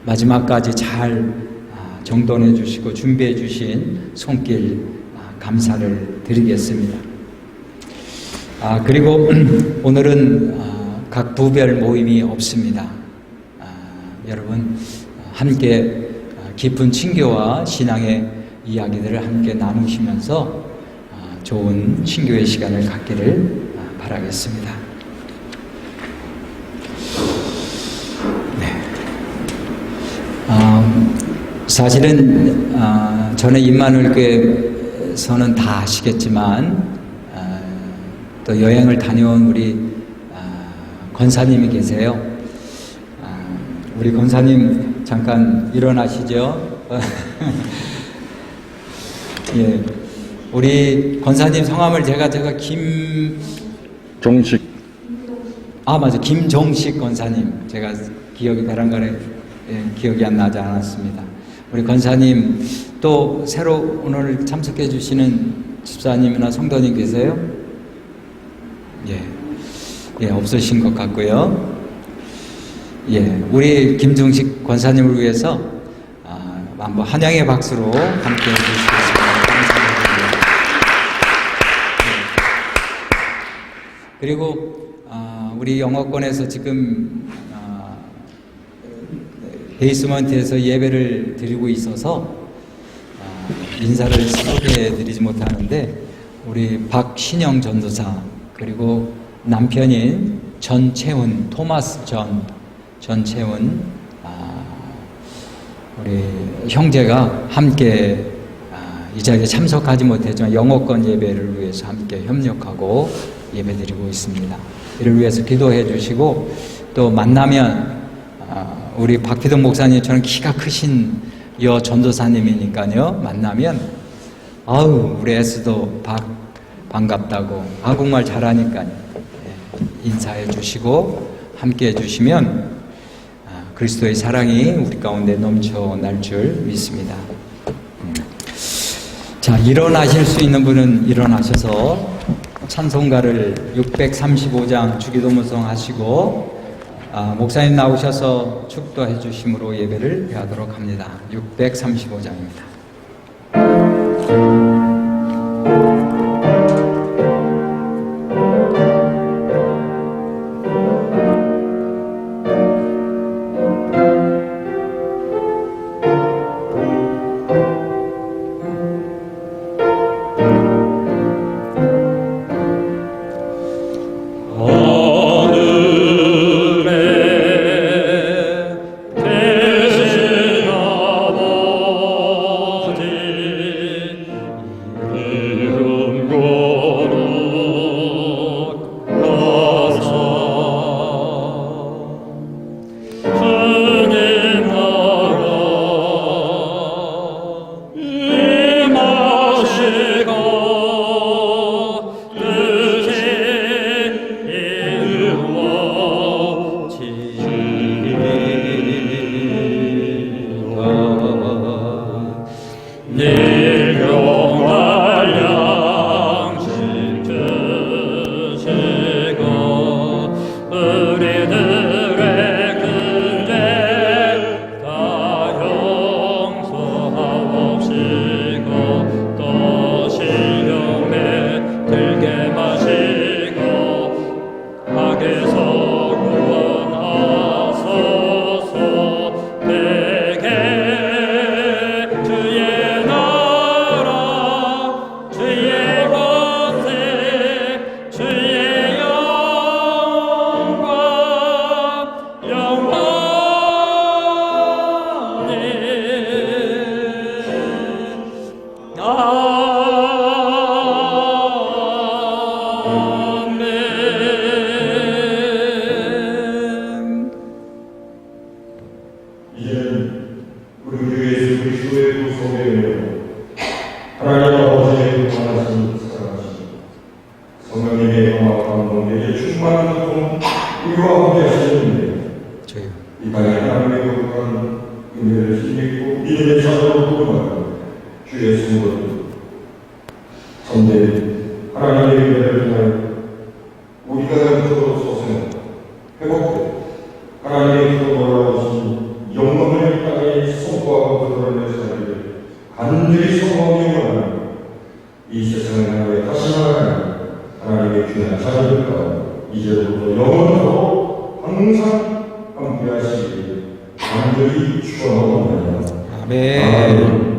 [SPEAKER 4] 마지막까지 잘 정돈해 주시고 준비해 주신 손길 감사를 드리겠습니다. 그리고 오늘은 각 부별 모임이 없습니다. 여러분 함께 깊은 친교와 신앙의 이야기들을 함께 나누시면서 좋은 친교의 시간을 갖기를 바라겠습니다. 사실은 전에 임마누엘교회에서는 다 아시겠지만 또 여행을 다녀온 우리 권사님이 계세요. 우리 권사님 잠깐 일어나시죠. 예, 우리 권사님 성함을 제가
[SPEAKER 6] 정식.
[SPEAKER 4] 맞아, 김정식 권사님. 제가 기억이 베란간에 기억이 안 나지 않았습니다. 우리 권사님 또 새로 오늘 참석해 주시는 집사님이나 성도님 계세요? 예, 없으신 것 같고요. 예, 우리 김정식 권사님을 위해서 한번 한양의 박수로 함께 해주시겠습니다. 감사드립니다. 예. 그리고 우리 영어권에서 지금 베이스먼트에서 예배를 드리고 있어서 인사를 소개해드리지 못하는데, 우리 박신영 전도사, 그리고 남편인 전채훈, 토마스 전채훈 우리 형제가 함께 이 자리에 참석하지 못했지만 영어권 예배를 위해서 함께 협력하고 예배드리고 있습니다. 이를 위해서 기도해 주시고, 또 만나면 우리 박희동 목사님처럼 키가 크신 여 전도사님이니까요. 만나면 우리 에스도 반갑다고, 한국말 잘하니까요. 인사해 주시고 함께 해주시면 그리스도의 사랑이 우리 가운데 넘쳐날 줄 믿습니다. 자, 일어나실 수 있는 분은 일어나셔서 찬송가를 635장 주기도문송 하시고 목사님 나오셔서 축도해 주심으로 예배를 하도록 합니다. 635장입니다.
[SPEAKER 7] 이제부터 영원토록 항상 함께하시길 간절히 축원하옵나이다.
[SPEAKER 4] 아멘.